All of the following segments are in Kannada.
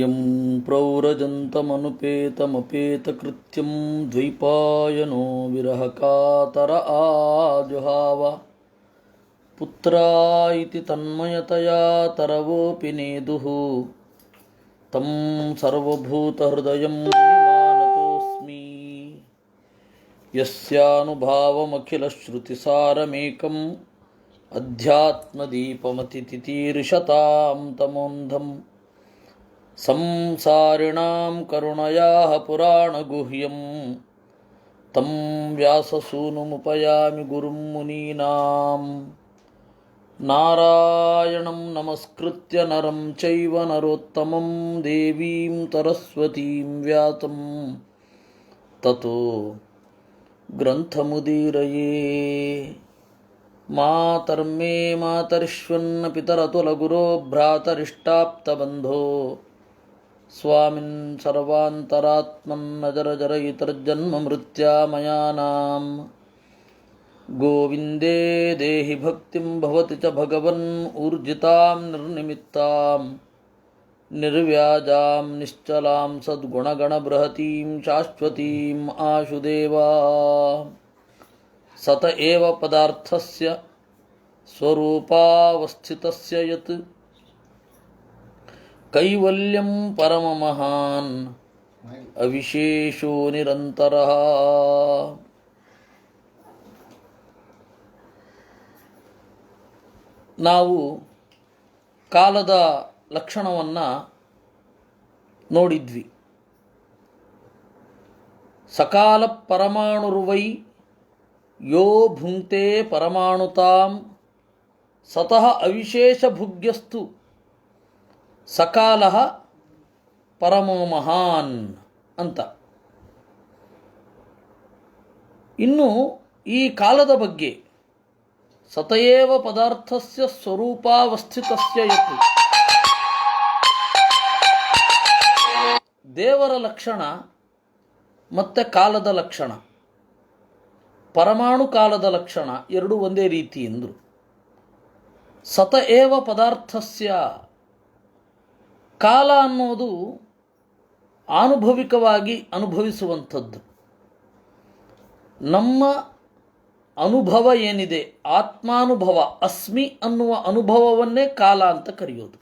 ಯಂ ಪ್ರವ್ರಜಂತಮನುಪೇತಮಪೇತಕೃತ್ಯಂ ದ್ವೈಪಾಯನೋ ವಿರಹಕಾತರ ಆಜುಹಾವ ಪುತ್ರಾಯಿತಿ ತನ್ಮಯತಯಾ ತರವೋಪಿ ನೇದುಃ ತಂ ಸರ್ವಭೂತಹೃದಯಂ ನಿಮಾನತೋಸ್ಮಿ ಯಸ್ಯಾನುಭಾವಮಖಿಲಶ್ರುತಿಸಾರಮೇಕಂ ಅಧ್ಯಾತ್ಮದೀಪಮತಿತಿತೀರ್ಷತಾಂ ತಮೋಂಧಂ ಸಂಸಾರಿಣಾಂ ಕರುಣಯಾಃ ಪುರಾಣಗುಹ್ಯಂ ತಂ ವ್ಯಾಸಸೂನುಮುಪಯಾಮಿ ಗುರುಂ ಮುನೀನಾಂ ನಾರಾಯಣಂ ನಮಸ್ಕೃತ್ಯ ನರಂ ಚೈವ ನರೋತ್ತಮಂ ದೇವೀಂ ಸರಸ್ವತೀಂ ವ್ಯಾಸಂ ತತೋ ಗ್ರಂಥಮುದೀರಯೇ ಮಾತರ್ಮೇ ಮಾತರಿಷ್ವನ್ನ ಪಿತರತುಲಗುರೋ ಭ್ರಾತರಿಷ್ಟಾಪ್ತಬಂಧೋ ಸ್ವಾಮಿನ್ ಸರ್ವಾಂತರಾತ್ಮನ್ನಜರಜರಯಿತರ್ಜನ್ಮಮೃತ್ಯಾಮಯಾನಾಂ ಗೋವಿಂದೇ ದೇಹಿ ಭಕ್ತಿಂ ಭವತಿ ಚ ಭಗವನ್ ಊರ್ಜಿತಾಂ ನಿರ್ನಿಮಿತ್ತಾಂ ನಿರ್ವ್ಯಾಜಾಂ ನಿಶ್ಚಲಾಂ ಸದ್ಗುಣಗಣಬೃಹತೀಂ ಶಾಶ್ವತೀಂ ಆಶುದೇವಾ ಸತ ಏವ ಪದಾರ್ಥಸ್ಯ ಸ್ವರೂಪಾವಸ್ಥಿತಸ್ಯ ಯತ್ ಕೈವಲ್ಯಂ ಪರಮಮಹಾನ್ ಅವಿಶೇಷೋ ನಿರಂತರಃ. ನಾವು ಕಾಲದ ಲಕ್ಷಣವನ್ನು ನೋಡಿದ್ವಿ. ಸಕಾಲ ಪರಮಾಣುರ್ವೈ ಯೋ ಭುಂಕ್ತೆ ಪರಮಾಣುತಾಂ ಸತಃ ಅವಿಶೇಷಭುಗ್ಯಸ್ತು ಸಕಾಲಃ ಪರಮೋ ಮಹಾನ್ ಅಂತ. ಇನ್ನು ಈ ಕಾಲದ ಬಗ್ಗೆ ಸತಯೇವ ಪದಾರ್ಥಸ್ಯ ಸ್ವರೂಪಾವಸ್ಥಿತಸ್ಯ ಯತ್, ದೇವರ ಲಕ್ಷಣ ಮತ್ತು ಕಾಲದ ಲಕ್ಷಣ, ಪರಮಾಣು ಕಾಲದ ಲಕ್ಷಣ ಎರಡೂ ಒಂದೇ ರೀತಿ ಎಂದರು. ಸತ ಏವ ಪದಾರ್ಥಸ್ಯ, ಕಾಲ ಅನ್ನೋದು ಆನುಭವಿಕವಾಗಿ ಅನುಭವಿಸುವಂಥದ್ದು. ನಮ್ಮ ಅನುಭವ ಏನಿದೆ, ಆತ್ಮಾನುಭವ, ಅಸ್ಮಿ ಅನ್ನುವ ಅನುಭವವನ್ನೇ ಕಾಲ ಅಂತ ಕರೆಯೋದು.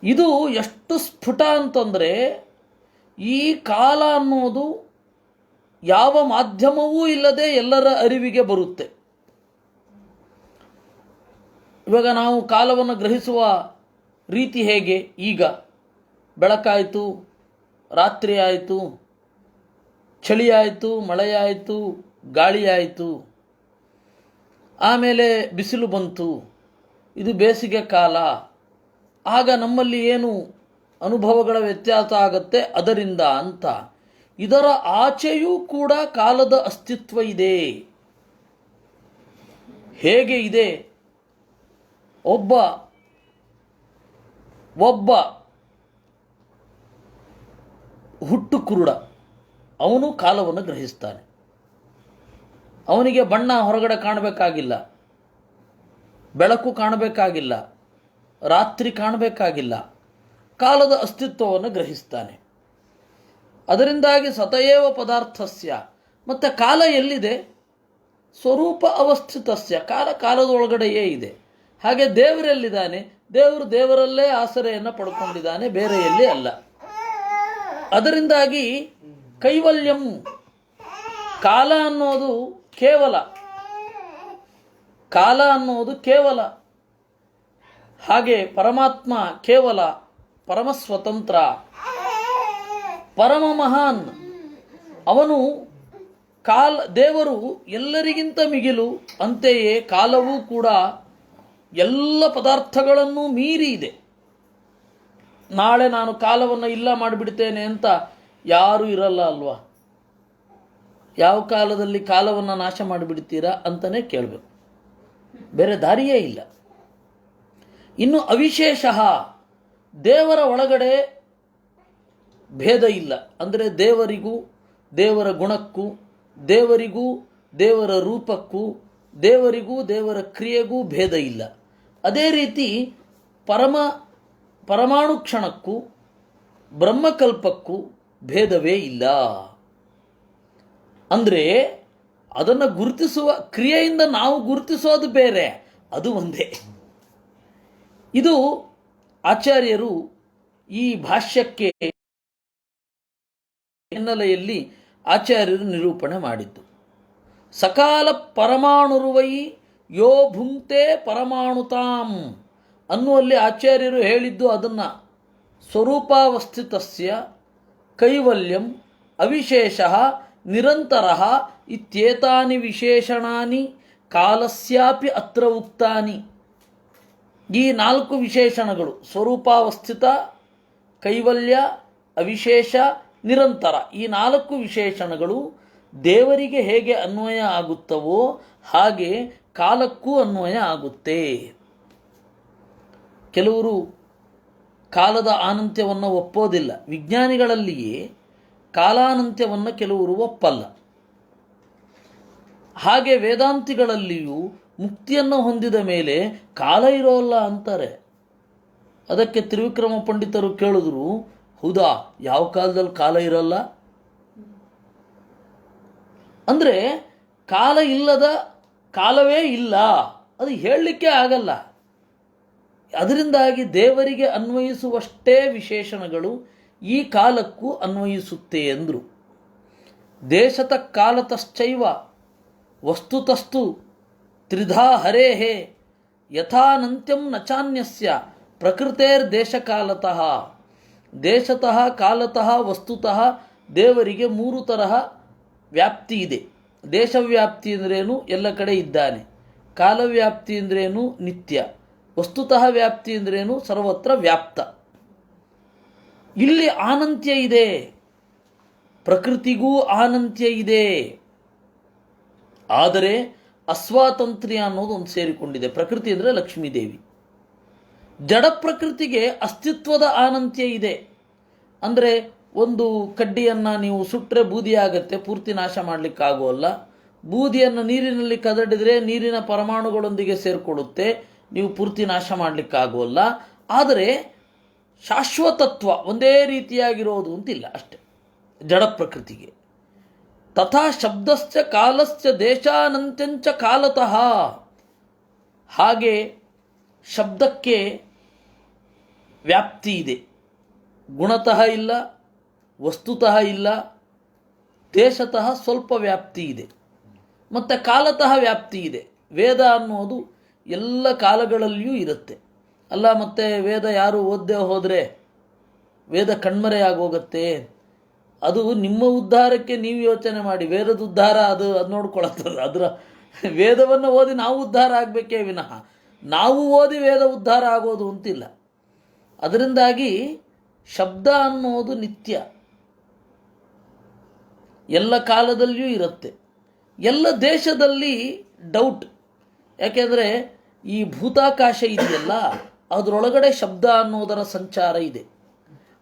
ಇದು ಎಷ್ಟು ಸ್ಫುಟ ಅಂತಂದರೆ, ಈ ಕಾಲ ಅನ್ನೋದು ಯಾವ ಮಾಧ್ಯಮವೂ ಇಲ್ಲದೆ ಎಲ್ಲರ ಅರಿವಿಗೆ ಬರುತ್ತೆ. ಇವಾಗ ನಾವು ಕಾಲವನ್ನು ಗ್ರಹಿಸುವ ರೀತಿ ಹೇಗೆ? ಈಗ ಬೆಳಕಾಯಿತು, ರಾತ್ರಿ ಆಯಿತು, ಚಳಿ ಆಯಿತು, ಮಳೆಯಾಯಿತು, ಗಾಳಿಯಾಯಿತು, ಆಮೇಲೆ ಬಿಸಿಲು ಬಂತು, ಇದು ಬೇಸಿಗೆ ಕಾಲ. ಆಗ ನಮ್ಮಲ್ಲಿ ಏನು ಅನುಭವಗಳ ವ್ಯತ್ಯಾಸ ಆಗತ್ತೆ ಅದರಿಂದ ಅಂತ. ಇದರ ಆಚೆಯೂ ಕೂಡ ಕಾಲದ ಅಸ್ತಿತ್ವ ಇದೆ. ಹೇಗೆ ಇದೆ? ಒಬ್ಬ ಹುಟ್ಟು ಕುರುಡ, ಅವನು ಕಾಲವನ್ನು ಗ್ರಹಿಸ್ತಾನೆ. ಅವನಿಗೆ ಬಣ್ಣ ಹೊರಗಡೆ ಕಾಣಬೇಕಾಗಿಲ್ಲ, ಬೆಳಕು ಕಾಣಬೇಕಾಗಿಲ್ಲ, ರಾತ್ರಿ ಕಾಣಬೇಕಾಗಿಲ್ಲ, ಕಾಲದ ಅಸ್ತಿತ್ವವನ್ನು ಗ್ರಹಿಸ್ತಾನೆ. ಅದರಿಂದಾಗಿ ಸತಯೇವ ಪದಾರ್ಥಸ್ಯ. ಮತ್ತು ಕಾಲ ಎಲ್ಲಿದೆ? ಸ್ವರೂಪ ಅವಸ್ಥಿತಸ್ಯ. ಕಾಲದೊಳಗಡೆಯೇ ಇದೆ. ಹಾಗೆ ದೇವರೆಲ್ಲಿದ್ದಾನೆ? ದೇವರಲ್ಲೇ ಆಸರೆಯನ್ನು ಪಡ್ಕೊಂಡಿದ್ದಾನೆ, ಬೇರೆ ಎಲ್ಲಿ ಅಲ್ಲ. ಅದರಿಂದಾಗಿ ಕೈವಲ್ಯಂ, ಕಾಲ ಅನ್ನೋದು ಕೇವಲ, ಹಾಗೆ ಪರಮಾತ್ಮ ಕೇವಲ, ಪರಮ ಸ್ವತಂತ್ರ, ಪರಮ ಮಹಾನ್. ಅವನು ದೇವರು ಎಲ್ಲರಿಗಿಂತ ಮಿಗಿಲು. ಅಂತೆಯೇ ಕಾಲವೂ ಕೂಡ ಎಲ್ಲ ಪದಾರ್ಥಗಳನ್ನು ಮೀರಿ ಇದೆ. ನಾಳೆ ನಾನು ಕಾಲವನ್ನು ಇಲ್ಲ ಮಾಡಿಬಿಡ್ತೇನೆ ಅಂತ ಯಾರೂ ಇರಲ್ಲ ಅಲ್ವಾ? ಯಾವ ಕಾಲದಲ್ಲಿ ಕಾಲವನ್ನು ನಾಶ ಮಾಡಿಬಿಡ್ತೀರಾ ಅಂತಲೇ ಕೇಳಬೇಕು, ಬೇರೆ ದಾರಿಯೇ ಇಲ್ಲ. ಇನ್ನು ಅವಿಶೇಷ, ದೇವರ ಒಳಗಡೆ ಭೇದ ಇಲ್ಲ. ಅಂದರೆ ದೇವರಿಗೂ ದೇವರ ಗುಣಕ್ಕೂ, ದೇವರಿಗೂ ದೇವರ ರೂಪಕ್ಕೂ, ದೇವರಿಗೂ ದೇವರ ಕ್ರಿಯೆಗೂ ಭೇದ ಇಲ್ಲ. ಅದೇ ರೀತಿ ಪರಮಾಣು ಕ್ಷಣಕ್ಕೂ ಬ್ರಹ್ಮಕಲ್ಪಕ್ಕೂ ಭೇದವೇ ಇಲ್ಲ. ಅಂದರೆ ಅದನ್ನು ಗುರುತಿಸುವ ಕ್ರಿಯೆಯಿಂದ ನಾವು ಗುರುತಿಸೋದು ಬೇರೆ, ಅದು ಒಂದೇ. ಇದು ಆಚಾರ್ಯರು ಈ ಭಾಷ್ಯಕ್ಕೆ ಹಿನ್ನೆಲೆಯಲ್ಲಿ ಆಚಾರ್ಯರು ನಿರೂಪಣೆ ಮಾಡಿದ್ದು. ಸಕಾಲ ಪರಮಾಣುರುವೈ ಯೋ ಭುಂಕ್ತೆ ಪರಮಾಣುತಾಂ ಅನ್ನುವಲ್ಲಿ ಆಚಾರ್ಯರು ಹೇಳಿದ್ದು ಅದನ್ನು ಸ್ವರೂಪಾವಸ್ಥಿತಸ್ಯ ಕೈವಲ್ಯಂ ಅವಿಶೇಷಃ ನಿರಂತರಃ ಇತ್ಯೇತಾನಿ ವಿಶೇಷಣಾನಿ ಕಾಲಸ್ಯಾಪಿ ಅತ್ರ ಉಕ್ತಾನಿ. ಈ 4 ವಿಶೇಷಣಗಳು ಸ್ವರೂಪಾವಸ್ಥಿತ, ಕೈವಲ್ಯ, ಅವಿಶೇಷ, ನಿರಂತರ, ಈ 4 ವಿಶೇಷಣಗಳು ದೇವರಿಗೆ ಹೇಗೆ ಅನ್ವಯ ಆಗುತ್ತವೋ ಹಾಗೆ ಕಾಲಕ್ಕೂ ಅನ್ವಯ ಆಗುತ್ತೆ. ಕೆಲವರು ಕಾಲದ ಅನಂತ್ಯವನ್ನು ಒಪ್ಪೋದಿಲ್ಲ. ವಿಜ್ಞಾನಿಗಳಲ್ಲಿಯೇ ಕಾಲಾನಂತ್ಯವನ್ನು ಕೆಲವರು ಒಪ್ಪಲ್ಲ. ಹಾಗೆ ವೇದಾಂತಿಗಳಲ್ಲಿಯೂ ಮುಕ್ತಿಯನ್ನು ಹೊಂದಿದ ಮೇಲೆ ಕಾಲ ಇರೋಲ್ಲ ಅಂತಾರೆ. ಅದಕ್ಕೆ ತ್ರಿವಿಕ್ರಮ ಪಂಡಿತರು ಕೇಳಿದ್ರು, ಹೌದಾ, ಯಾವ ಕಾಲದಲ್ಲಿ ಕಾಲ ಇರಲ್ಲ? ಅಂದರೆ ಕಾಲ ಇಲ್ಲದ ಕಾಲವೇ ಇಲ್ಲ, ಅದು ಹೇಳಲಿಕ್ಕೆ ಆಗಲ್ಲ. ಅದರಿಂದಾಗಿ ದೇವರಿಗೆ ಅನ್ವಯಿಸುವಷ್ಟೇ ವಿಶೇಷಣಗಳು ಈ ಕಾಲಕ್ಕೂ ಅನ್ವಯಿಸುತ್ತೆ ಎಂದರು. ದೇಶತ ಕಾಲತಶ್ಚೈವ ವಸ್ತುತಸ್ತು ತ್ರಿಧಾ ಹರೇಹೇ ಯಥಾನಂತ್ಯಂ ನಚಾನ್ಯಸ್ಯ ಪ್ರಕೃತೇರ್ದೇಶಕಾಲತಃ. ದೇಶತಃ, ಕಾಲತಃ, ವಸ್ತುತಃ ದೇವರಿಗೆ 3 ತರಹ ವ್ಯಾಪ್ತಿ ಇದೆ. ದೇಶವ್ಯಾಪ್ತಿ ಅಂದ್ರೇನು, ಎಲ್ಲ ಕಡೆ ಇದ್ದಾನೆ. ಕಾಲವ್ಯಾಪ್ತಿ ಅಂದ್ರೇನು, ನಿತ್ಯ. ವಸ್ತುತಃ ವ್ಯಾಪ್ತಿ ಅಂದ್ರೇನು, ಸರ್ವತ್ರ ವ್ಯಾಪ್ತ. ಇಲ್ಲಿ ಆನಂತ್ಯ ಇದೆ, ಪ್ರಕೃತಿಗೂ ಆನಂತ್ಯ ಇದೆ. ಆದರೆ ಅಸ್ವಾತಂತ್ರ್ಯ ಅನ್ನೋದು ಒಂದು ಸೇರಿಕೊಂಡಿದೆ. ಪ್ರಕೃತಿ ಅಂದರೆ ಲಕ್ಷ್ಮೀದೇವಿ. ಜಡ ಪ್ರಕೃತಿಗೆ ಅಸ್ತಿತ್ವದ ಆನಂತ್ಯ ಇದೆ. ಅಂದರೆ ಒಂದು ಕಡ್ಡಿಯನ್ನು ನೀವು ಸುಟ್ಟರೆ ಬೂದಿ ಆಗತ್ತೆ, ಪೂರ್ತಿ ನಾಶ ಮಾಡಲಿಕ್ಕಾಗೋಲ್ಲ. ಬೂದಿಯನ್ನು ನೀರಿನಲ್ಲಿ ಕದಡಿದರೆ ನೀರಿನ ಪರಮಾಣುಗಳೊಂದಿಗೆ ಸೇರಿಕೊಳ್ಳುತ್ತೆ, ನೀವು ಪೂರ್ತಿ ನಾಶ ಮಾಡಲಿಕ್ಕಾಗೋಲ್ಲ. ಆದರೆ ಶಾಶ್ವತತ್ವ ಒಂದೇ ರೀತಿಯಾಗಿರೋದು ಅಂತಿಲ್ಲ ಅಷ್ಟೆ ಜಡ ಪ್ರಕೃತಿಗೆ. ತಥಾ ಶಬ್ದಶ್ಚ ಕಾಲಶ್ಚ ದೇಶಾನಂತ್ಯಂಚ ಕಾಲತಃ. ಹಾಗೆ ಶಬ್ದಕ್ಕೆ ವ್ಯಾಪ್ತಿ ಇದೆ, ಗುಣತಃ ಇಲ್ಲ, ವಸ್ತುತಃ ಇಲ್ಲ, ದೇಶತಃ ಸ್ವಲ್ಪ ವ್ಯಾಪ್ತಿ ಇದೆ, ಮತ್ತು ಕಾಲತಃ ವ್ಯಾಪ್ತಿ ಇದೆ. ವೇದ ಅನ್ನೋದು ಎಲ್ಲ ಕಾಲಗಳಲ್ಲಿಯೂ ಇರುತ್ತೆ. ಅಲ್ಲ, ಮತ್ತು ವೇದ ಯಾರು ಓದದೆ ಹೋದರೆ ವೇದ ಕಣ್ಮರೆಯಾಗೋಗುತ್ತೆ. ಅದು ನಿಮ್ಮ ಉದ್ಧಾರಕ್ಕೆ ನೀವು ಯೋಚನೆ ಮಾಡಿ. ವೇದದ ಉದ್ಧಾರ ಅದು ನೋಡ್ಕೊಳತ್ತದ. ಅದರ ವೇದವನ್ನು ಓದಿ ನಾವು ಉದ್ಧಾರ ಆಗಬೇಕೇ ವಿನಃ ನಾವು ಓದಿ ವೇದ ಉದ್ಧಾರ ಆಗೋದು ಅಂತಿಲ್ಲ. ಅದರಿಂದಾಗಿ ಶಬ್ದ ಅನ್ನೋದು ನಿತ್ಯ, ಎಲ್ಲ ಕಾಲದಲ್ಲಿಯೂ ಇರುತ್ತೆ, ಎಲ್ಲ ದೇಶದಲ್ಲಿ ಡೌಟ್. ಯಾಕೆಂದರೆ ಈ ಭೂತಾಕಾಶ ಇದೆಯಲ್ಲ, ಅದರೊಳಗಡೆ ಶಬ್ದ ಅನ್ನೋದರ ಸಂಚಾರ ಇದೆ,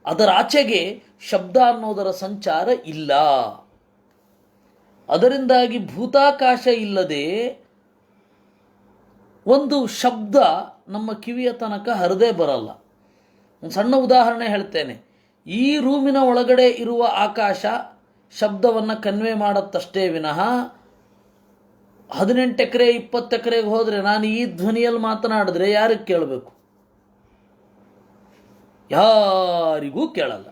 ಅದರ ಆಚೆಗೆ ಶಬ್ದ ಅನ್ನೋದರ ಸಂಚಾರ ಇಲ್ಲ. ಅದರಿಂದಾಗಿ ಭೂತಾಕಾಶ ಇಲ್ಲದೆ ಒಂದು ಶಬ್ದ ನಮ್ಮ ಕಿವಿಯ ತನಕ ಹರಿದೇ ಬರಲ್ಲ. ಒಂದು ಸಣ್ಣ ಉದಾಹರಣೆ ಹೇಳ್ತೇನೆ. ಈ ರೂಮಿನ ಒಳಗಡೆ ಇರುವ ಆಕಾಶ ಶಬ್ದವನ್ನು ಕನ್ವೆ ಮಾಡುತ್ತಷ್ಟೇ ವಿನಃ 18 ಎಕರೆ 20 ಎಕರೆಗೆ ಹೋದರೆ ನಾನು ಈ ಧ್ವನಿಯಲ್ಲಿ ಮಾತನಾಡಿದ್ರೆ ಯಾರಿಗೆ ಕೇಳಬೇಕು? ಯಾರಿಗೂ ಕೇಳಲ್ಲ.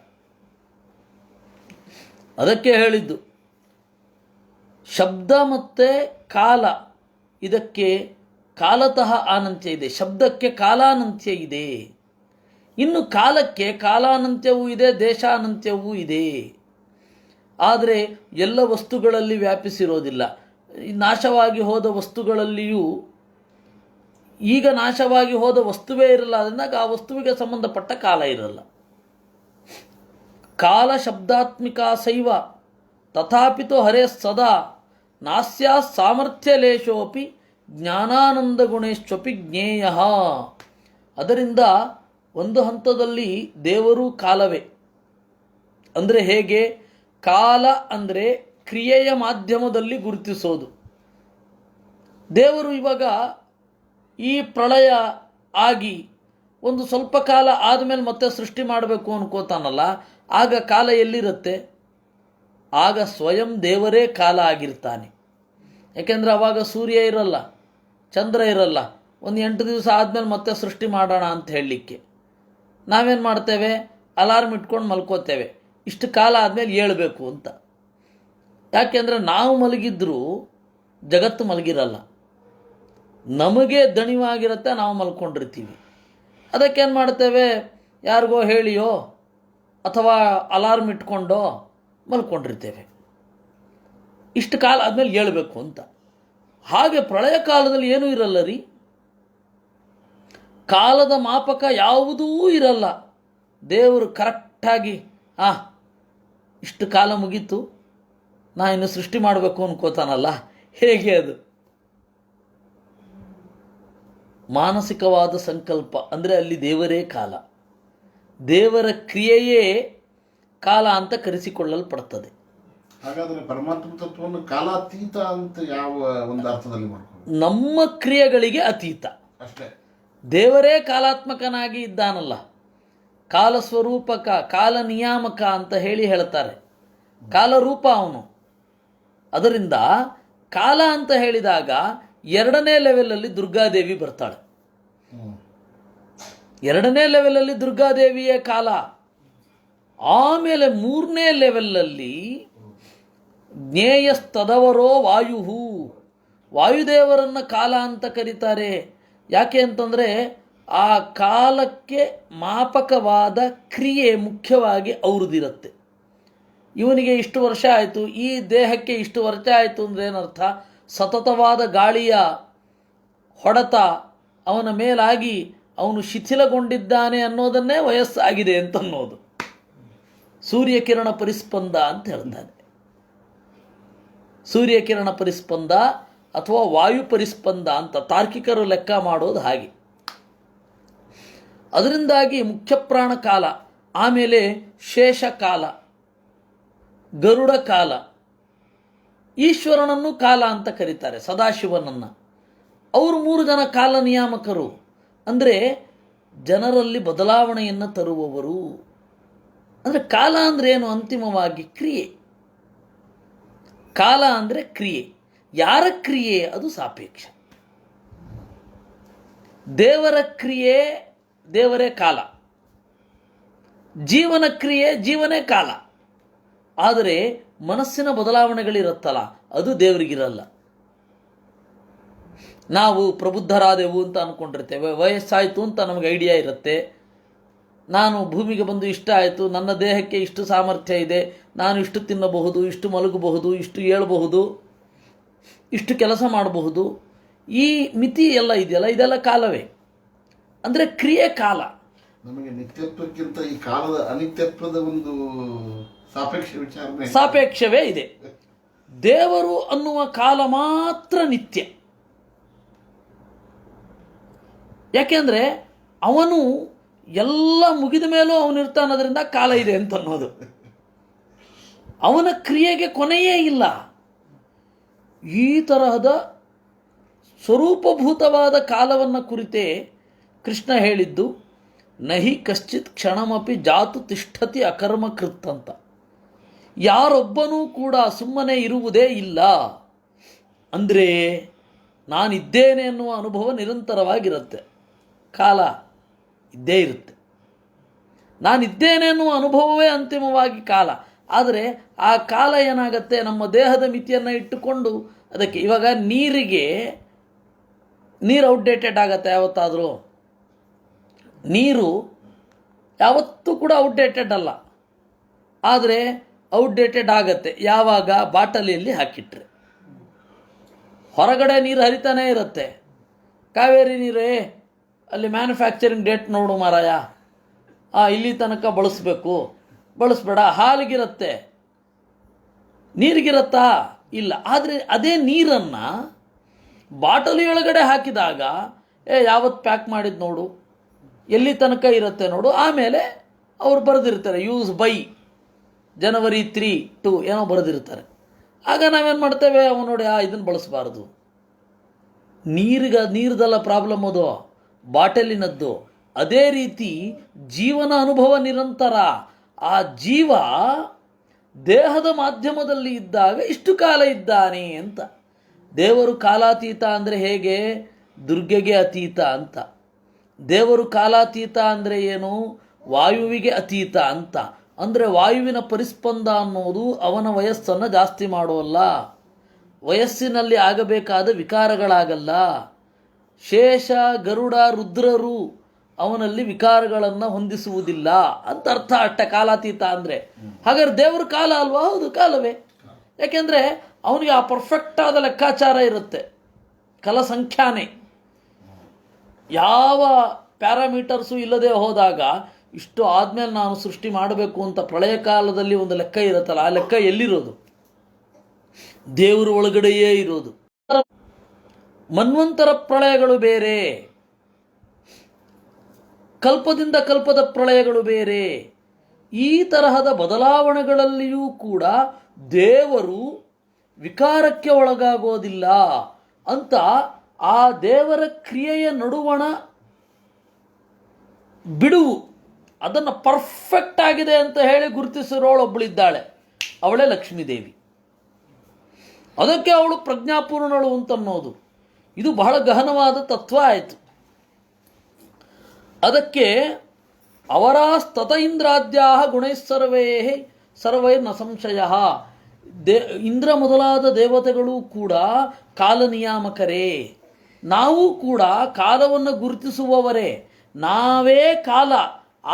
ಅದಕ್ಕೆ ಹೇಳಿದ್ದು ಶಬ್ದ ಮತ್ತು ಕಾಲ, ಇದಕ್ಕೆ ಕಾಲತಃ ಆನಂತ್ಯ ಇದೆ, ಶಬ್ದಕ್ಕೆ ಕಾಲಾನಂತ್ಯ ಇದೆ. ಇನ್ನು ಕಾಲಕ್ಕೆ ಕಾಲಾನಂತ್ಯವೂ ಇದೆ, ದೇಶಾನಂತ್ಯವೂ ಇದೆ. ಆದರೆ ಎಲ್ಲ ವಸ್ತುಗಳಲ್ಲಿ ವ್ಯಾಪಿಸಿರೋದಿಲ್ಲ. ನಾಶವಾಗಿ ಹೋದ ವಸ್ತುಗಳಲ್ಲಿಯೂ ಈಗ ನಾಶವಾಗಿ ಹೋದ ವಸ್ತುವೇ ಇರಲ್ಲ, ಅದರಿಂದ ಆ ವಸ್ತುವಿಗೆ ಸಂಬಂಧಪಟ್ಟ ಕಾಲ ಇರಲ್ಲ. ಕಾಲ ಶಬ್ದಾತ್ಮಿಕ ಸೈವ ತಥಾಪಿತು ಹರೇ ಸದಾ ನಾಸ್ಯಾ ಸಾಮರ್ಥ್ಯ ಲೇಶೋಪಿ ಜ್ಞಾನಾನಂದ ಗುಣೇಶ್ವಪಿ ಜ್ಞೇಯ. ಅದರಿಂದ ಒಂದು ಹಂತದಲ್ಲಿ ದೇವರು ಕಾಲವೇ. ಅಂದರೆ ಹೇಗೆ? ಕಾಲ ಅಂದರೆ ಕ್ರಿಯೆಯ ಮಾಧ್ಯಮದಲ್ಲಿ ಗುರುತಿಸೋದು. ದೇವರು ಇವಾಗ ಈ ಪ್ರಳಯ ಆಗಿ ಒಂದು ಸ್ವಲ್ಪ ಕಾಲ ಆದಮೇಲೆ ಮತ್ತೆ ಸೃಷ್ಟಿ ಮಾಡಬೇಕು ಅನ್ಕೋತಾನಲ್ಲ, ಆಗ ಕಾಲ ಎಲ್ಲಿರುತ್ತೆ? ಆಗ ಸ್ವಯಂ ದೇವರೇ ಕಾಲ ಆಗಿರ್ತಾನೆ. ಯಾಕೆಂದರೆ ಅವಾಗ ಸೂರ್ಯ ಇರಲ್ಲ, ಚಂದ್ರ ಇರಲ್ಲ. ಒಂದು 8 ದಿವಸ ಆದಮೇಲೆ ಮತ್ತೆ ಸೃಷ್ಟಿ ಮಾಡೋಣ ಅಂತ ಹೇಳಲಿಕ್ಕೆ ನಾವೇನು ಮಾಡ್ತೇವೆ? ಅಲಾರ್ಮ್ ಇಟ್ಕೊಂಡು ಮಲ್ಕೋತೇವೆ, ಇಷ್ಟು ಕಾಲ ಆದಮೇಲೆ ಏಳಬೇಕು ಅಂತ. ಯಾಕೆಂದರೆ ನಾವು ಮಲಗಿದ್ರೂ ಜಗತ್ತು ಮಲಗಿರಲ್ಲ, ನಮಗೆ ದಣಿವಾಗಿರುತ್ತೆ, ನಾವು ಮಲ್ಕೊಂಡಿರ್ತೀವಿ. ಅದಕ್ಕೇನು ಮಾಡ್ತೇವೆ? ಯಾರಿಗೋ ಹೇಳಿಯೋ ಅಥವಾ ಅಲಾರ್ಮ್ ಇಟ್ಕೊಂಡೋ ಮಲ್ಕೊಂಡಿರ್ತೇವೆ, ಇಷ್ಟು ಕಾಲ ಆದಮೇಲೆ ಏಳಬೇಕು ಅಂತ. ಹಾಗೆ ಪ್ರಳಯ ಕಾಲದಲ್ಲಿ ಏನೂ ಇರಲ್ಲ ರೀ, ಕಾಲದ ಮಾಪಕ ಯಾವುದೂ ಇರಲ್ಲ. ದೇವರು ಕರೆಕ್ಟಾಗಿ ಇಷ್ಟು ಕಾಲ ಮುಗೀತು, ನಾ ಇನ್ನು ಸೃಷ್ಟಿ ಮಾಡಬೇಕು ಅನ್ಕೋತಾನಲ್ಲ, ಹೇಗೆ ಅದು? ಮಾನಸಿಕವಾದ ಸಂಕಲ್ಪ ಅಂದರೆ ಅಲ್ಲಿ ದೇವರೇ ಕಾಲ, ದೇವರ ಕ್ರಿಯೆಯೇ ಕಾಲ ಅಂತ ಕರೆಸಿಕೊಳ್ಳಲ್ಪಡ್ತದೆ. ಹಾಗಾದರೆ ಪರಮಾತ್ಮ ತತ್ವವನ್ನು ಕಾಲಾತೀತ ಅಂತ ಯಾವ ಒಂದು ಅರ್ಥದಲ್ಲಿ ಮಾಡ್ಕೊಂಡು? ನಮ್ಮ ಕ್ರಿಯೆಗಳಿಗೆ ಅತೀತ ಅಷ್ಟೇ. ದೇವರೇ ಕಾಲಾತ್ಮಕನಾಗಿ ಇದ್ದಾನಲ್ಲ, ಕಾಲ ಸ್ವರೂಪಕ, ಕಾಲ ನಿಯಾಮಕ ಅಂತ ಹೇಳ್ತಾರೆ. ಕಾಲರೂಪ ಅವನು. ಅದರಿಂದ ಕಾಲ ಅಂತ ಹೇಳಿದಾಗ 2ನೇ ಲೆವೆಲಲ್ಲಿ ದುರ್ಗಾದೇವಿ ಬರ್ತಾಳೆ. 2ನೇ ಲೆವೆಲಲ್ಲಿ ದುರ್ಗಾದೇವಿಯೇ ಕಾಲ. ಆಮೇಲೆ 3ನೇ ಲೆವೆಲಲ್ಲಿ ಜ್ಞೇಯಸ್ತದವರೋ ವಾಯು, ವಾಯುದೇವರನ್ನು ಕಾಲ ಅಂತ ಕರೀತಾರೆ. ಯಾಕೆ ಅಂತಂದರೆ ಆ ಕಾಲಕ್ಕೆ ಮಾಪಕವಾದ ಕ್ರಿಯೆ ಮುಖ್ಯವಾಗಿ ಅವ್ರದ್ದಿರುತ್ತೆ. ಇವನಿಗೆ ಇಷ್ಟು ವರ್ಷ ಆಯಿತು, ಈ ದೇಹಕ್ಕೆ ಇಷ್ಟು ವರ್ಷ ಆಯಿತು ಅಂದರೆ ಏನರ್ಥ? ಸತತವಾದ ಗಾಳಿಯ ಹೊಡೆತ ಅವನ ಮೇಲಾಗಿ ಅವನು ಶಿಥಿಲಗೊಂಡಿದ್ದಾನೆ ಅನ್ನೋದನ್ನೇ ವಯಸ್ಸಾಗಿದೆ ಅಂತ ಅನ್ನೋದು. ಸೂರ್ಯಕಿರಣ ಪರಿಸ್ಪಂದ ಅಂತ ಹೇಳ್ತಾನೆ. ಸೂರ್ಯಕಿರಣ ಪರಿಸ್ಪಂದ ಅಥವಾ ವಾಯು ಪರಿಸ್ಪಂದ ಅಂತ ತಾರ್ಕಿಕರು ಲೆಕ್ಕ ಮಾಡೋದು ಹಾಗೆ. ಅದರಿಂದಾಗಿ ಮುಖ್ಯ ಪ್ರಾಣ ಕಾಲ, ಆಮೇಲೆ ಶೇಷ ಕಾಲ, ಗರುಡ ಕಾಲ, ಈಶ್ವರನನ್ನು ಕಾಲ ಅಂತ ಕರೀತಾರೆ, ಸದಾಶಿವನನ್ನು. ಅವರು 3 ಜನ ಕಾಲ ನಿಯಾಮಕರು. ಅಂದರೆ ಜನರಲ್ಲಿ ಬದಲಾವಣೆಯನ್ನು ತರುವವರು. ಅಂದರೆ ಕಾಲ ಅಂದರೆ ಏನು? ಅಂತಿಮವಾಗಿ ಕ್ರಿಯೆ. ಕಾಲ ಅಂದರೆ ಕ್ರಿಯೆ. ಯಾರ ಕ್ರಿಯೆ? ಅದು ಸಾಪೇಕ್ಷ. ದೇವರ ಕ್ರಿಯೆ ದೇವರೇ ಕಾಲ, ಜೀವನ ಕ್ರಿಯೆ ಜೀವನೇ ಕಾಲ. ಆದರೆ ಮನಸ್ಸಿನ ಬದಲಾವಣೆಗಳಿರುತ್ತಲ್ಲ, ಅದು ದೇವರಿಗಿರಲ್ಲ. ನಾವು ಪ್ರಬುದ್ಧರಾದೆವು ಅಂತ ಅಂದ್ಕೊಂಡಿರ್ತೇವೆ, ವಯಸ್ಸಾಯಿತು ಅಂತ ನಮಗೆ ಐಡಿಯಾ ಇರುತ್ತೆ. ನಾನು ಭೂಮಿಗೆ ಬಂದು ಇಷ್ಟ ಆಯಿತು, ನನ್ನ ದೇಹಕ್ಕೆ ಇಷ್ಟು ಸಾಮರ್ಥ್ಯ ಇದೆ, ನಾನು ಇಷ್ಟು ತಿನ್ನಬಹುದು, ಇಷ್ಟು ಮಲಗಬಹುದು, ಇಷ್ಟು ಏಳಬಹುದು, ಇಷ್ಟು ಕೆಲಸ ಮಾಡಬಹುದು. ಈ ಮಿತಿ ಎಲ್ಲ ಇದೆಯಲ್ಲ, ಇದೆಲ್ಲ ಕಾಲವೇ. ಅಂದರೆ ಕ್ರಿಯೆ ಕಾಲ. ನಮಗೆ ನಿತ್ಯತ್ವಕ್ಕಿಂತ ಈ ಕಾಲದ ಅನಿತ್ಯತ್ವದ ಒಂದು ಸಾಪೇಕ್ಷವೇ ಇದೆ. ದೇವರು ಅನ್ನುವ ಕಾಲ ಮಾತ್ರ ನಿತ್ಯ. ಯಾಕೆಂದರೆ ಅವನು ಎಲ್ಲ ಮುಗಿದ ಮೇಲೂ ಅವನಿರ್ತಾನದ್ರಿಂದ ಕಾಲ ಇದೆ ಅಂತ ಅನ್ನೋದು. ಅವನ ಕ್ರಿಯೆಗೆ ಕೊನೆಯೇ ಇಲ್ಲ. ಈ ತರಹದ ಸ್ವರೂಪಭೂತವಾದ ಕಾಲವನ್ನು ಕುರಿತೇ ಕೃಷ್ಣ ಹೇಳಿದ್ದು, ನಹಿ ಕಶ್ಚಿತ್ ಕ್ಷಣಮಪಿ ಜಾತು ತಿಷ್ಠತಿ ಅಕರ್ಮಕೃತ್ ಅಂತ. ಯಾರೊಬ್ಬನೂ ಕೂಡ ಸುಮ್ಮನೆ ಇರುವುದೇ ಇಲ್ಲ. ಅಂದರೆ ನಾನಿದ್ದೇನೆ ಅನ್ನುವ ಅನುಭವ ನಿರಂತರವಾಗಿರುತ್ತೆ. ಕಾಲ ಇದ್ದೇ ಇರುತ್ತೆ. ನಾನಿದ್ದೇನೆ ಅನ್ನುವ ಅನುಭವವೇ ಅಂತಿಮವಾಗಿ ಕಾಲ. ಆದರೆ ಆ ಕಾಲ ಏನಾಗುತ್ತೆ, ನಮ್ಮ ದೇಹದ ಮಿತಿಯನ್ನು ಇಟ್ಟುಕೊಂಡು ಅದಕ್ಕೆ. ಇವಾಗ ನೀರು ಔಟ್ಡೇಟೆಡ್ ಆಗತ್ತೆ. ಯಾವತ್ತಾದರೂ ನೀರು ಯಾವತ್ತೂ ಕೂಡ ಔಟ್ಡೇಟೆಡ್ ಅಲ್ಲ, ಆದರೆ ಔಟ್ಡೇಟೆಡ್ ಆಗತ್ತೆ ಯಾವಾಗ? ಬಾಟಲಿಯಲ್ಲಿ ಹಾಕಿಟ್ರೆ. ಹೊರಗಡೆ ನೀರು ಹರಿತಾನೇ ಇರುತ್ತೆ. ಕಾವೇರಿ ನೀರೇ ಅಲ್ಲಿ ಮ್ಯಾನುಫ್ಯಾಕ್ಚರಿಂಗ್ ಡೇಟ್ ನೋಡು ಮಾರಾಯ, ಇಲ್ಲಿ ತನಕ ಬಳಸಬೇಡ. ಹಾಲಿಗಿರುತ್ತೆ, ನೀರಿಗಿರತ್ತಾ? ಇಲ್ಲ. ಆದರೆ ಅದೇ ನೀರನ್ನು ಬಾಟಲಿಯೊಳಗಡೆ ಹಾಕಿದಾಗ ಯಾವತ್ತು ಪ್ಯಾಕ್ ಮಾಡಿದ್ದು ನೋಡು, ಎಲ್ಲಿ ತನಕ ಇರುತ್ತೆ ನೋಡು. ಆಮೇಲೆ ಅವ್ರು ಬರೆದಿರ್ತಾರೆ ಯೂಸ್ ಬೈ January 3 2 ಏನೋ ಬರೆದಿರ್ತಾರೆ. ಆಗ ನಾವೇನು ಮಾಡ್ತೇವೆ, ಅವನು ನೋಡಿ ಇದನ್ನು ಬಳಸಬಾರ್ದು. ನೀರ್ದಲ್ಲ ಪ್ರಾಬ್ಲಮ್, ಅದು ಬಾಟಲಿನದ್ದು. ಅದೇ ರೀತಿ ಜೀವನ ಅನುಭವ ನಿರಂತರ. ಆ ಜೀವ ದೇಹದ ಮಾಧ್ಯಮದಲ್ಲಿ ಇದ್ದಾಗ ಇಷ್ಟು ಕಾಲ ಇದ್ದಾನೆ ಅಂತ. ದೇವರು ಕಾಲಾತೀತ ಅಂದರೆ ಹೇಗೆ? ದುರ್ಗೆಗೆ ಅತೀತ ಅಂತ. ದೇವರು ಕಾಲಾತೀತ ಅಂದರೆ ಏನು? ವಾಯುವಿಗೆ ಅತೀತ ಅಂತ. ಅಂದರೆ ವಾಯುವಿನ ಪರಿಸ್ಪಂದ ಅನ್ನೋದು ಅವನ ವಯಸ್ಸನ್ನು ಜಾಸ್ತಿ ಮಾಡೋಲ್ಲ, ವಯಸ್ಸಿನಲ್ಲಿ ಆಗಬೇಕಾದ ವಿಕಾರಗಳಾಗಲ್ಲ. ಶೇಷ, ಗರುಡ, ರುದ್ರರು ಅವನಲ್ಲಿ ವಿಕಾರಗಳನ್ನು ಹೊಂದಿಸುವುದಿಲ್ಲ ಅಂತ ಅರ್ಥ ಅಷ್ಟೇ ಕಾಲಾತೀತ ಅಂದರೆ. ಹಾಗಾದ್ರೆ ದೇವರು ಕಾಲ ಅಲ್ವಾ? ಹೌದು, ಕಾಲವೇ. ಯಾಕೆಂದರೆ ಅವನಿಗೆ ಆ ಪರ್ಫೆಕ್ಟ್ ಆದ ಲೆಕ್ಕಾಚಾರ ಇರುತ್ತೆ, ಕಲಸಂಖ್ಯಾನೆ. ಯಾವ ಪ್ಯಾರಾಮೀಟರ್ಸು ಇಲ್ಲದೆ ಹೋದಾಗ ಇಷ್ಟು ಆದಮೇಲೆ ನಾನು ಸೃಷ್ಟಿ ಮಾಡಬೇಕು ಅಂತ ಪ್ರಳಯ ಕಾಲದಲ್ಲಿ ಒಂದು ಲೆಕ್ಕ ಇರುತ್ತಲ್ಲ, ಆ ಲೆಕ್ಕ ಎಲ್ಲಿರೋದು? ದೇವರ ಒಳಗಡೆಯೇ ಇರೋದು. ಮನ್ವಂತರ ಪ್ರಳಯಗಳು ಬೇರೆ, ಕಲ್ಪದಿಂದ ಕಲ್ಪದ ಪ್ರಳಯಗಳು ಬೇರೆ. ಈ ತರಹದ ಬದಲಾವಣೆಗಳಲ್ಲಿಯೂ ಕೂಡ ದೇವರು ವಿಕಾರಕ್ಕೆ ಒಳಗಾಗೋದಿಲ್ಲ ಅಂತ ಆ ದೇವರ ಕ್ರಿಯೆಯ ನಡುವಣ ಬಿಡುವು, ಅದನ್ನು ಪರ್ಫೆಕ್ಟ್ ಆಗಿದೆ ಅಂತ ಹೇಳಿ ಗುರುತಿಸಿರೋಳೊಬ್ಬಳಿದ್ದಾಳೆ, ಅವಳೇ ಲಕ್ಷ್ಮೀದೇವಿ. ಅದಕ್ಕೆ ಅವಳು ಪ್ರಜ್ಞಾಪೂರ್ಣಳು ಅಂತನ್ನೋದು. ಇದು ಬಹಳ ಗಹನವಾದ ತತ್ವ ಆಯಿತು. ಅದಕ್ಕೆ ಅವರಾಸ್ತತ ಇಂದ್ರಾದ್ಯಾ ಗುಣೈಸ್ಸರ್ವೈ ನ ಸಂಶಯ. ಇಂದ್ರ ಮೊದಲಾದ ದೇವತೆಗಳು ಕೂಡ ಕಾಲನಿಯಾಮಕರೇ. ನಾವು ಕೂಡ ಕಾಲವನ್ನು ಗುರುತಿಸುವವರೇ. ನಾವೇ ಕಾಲ,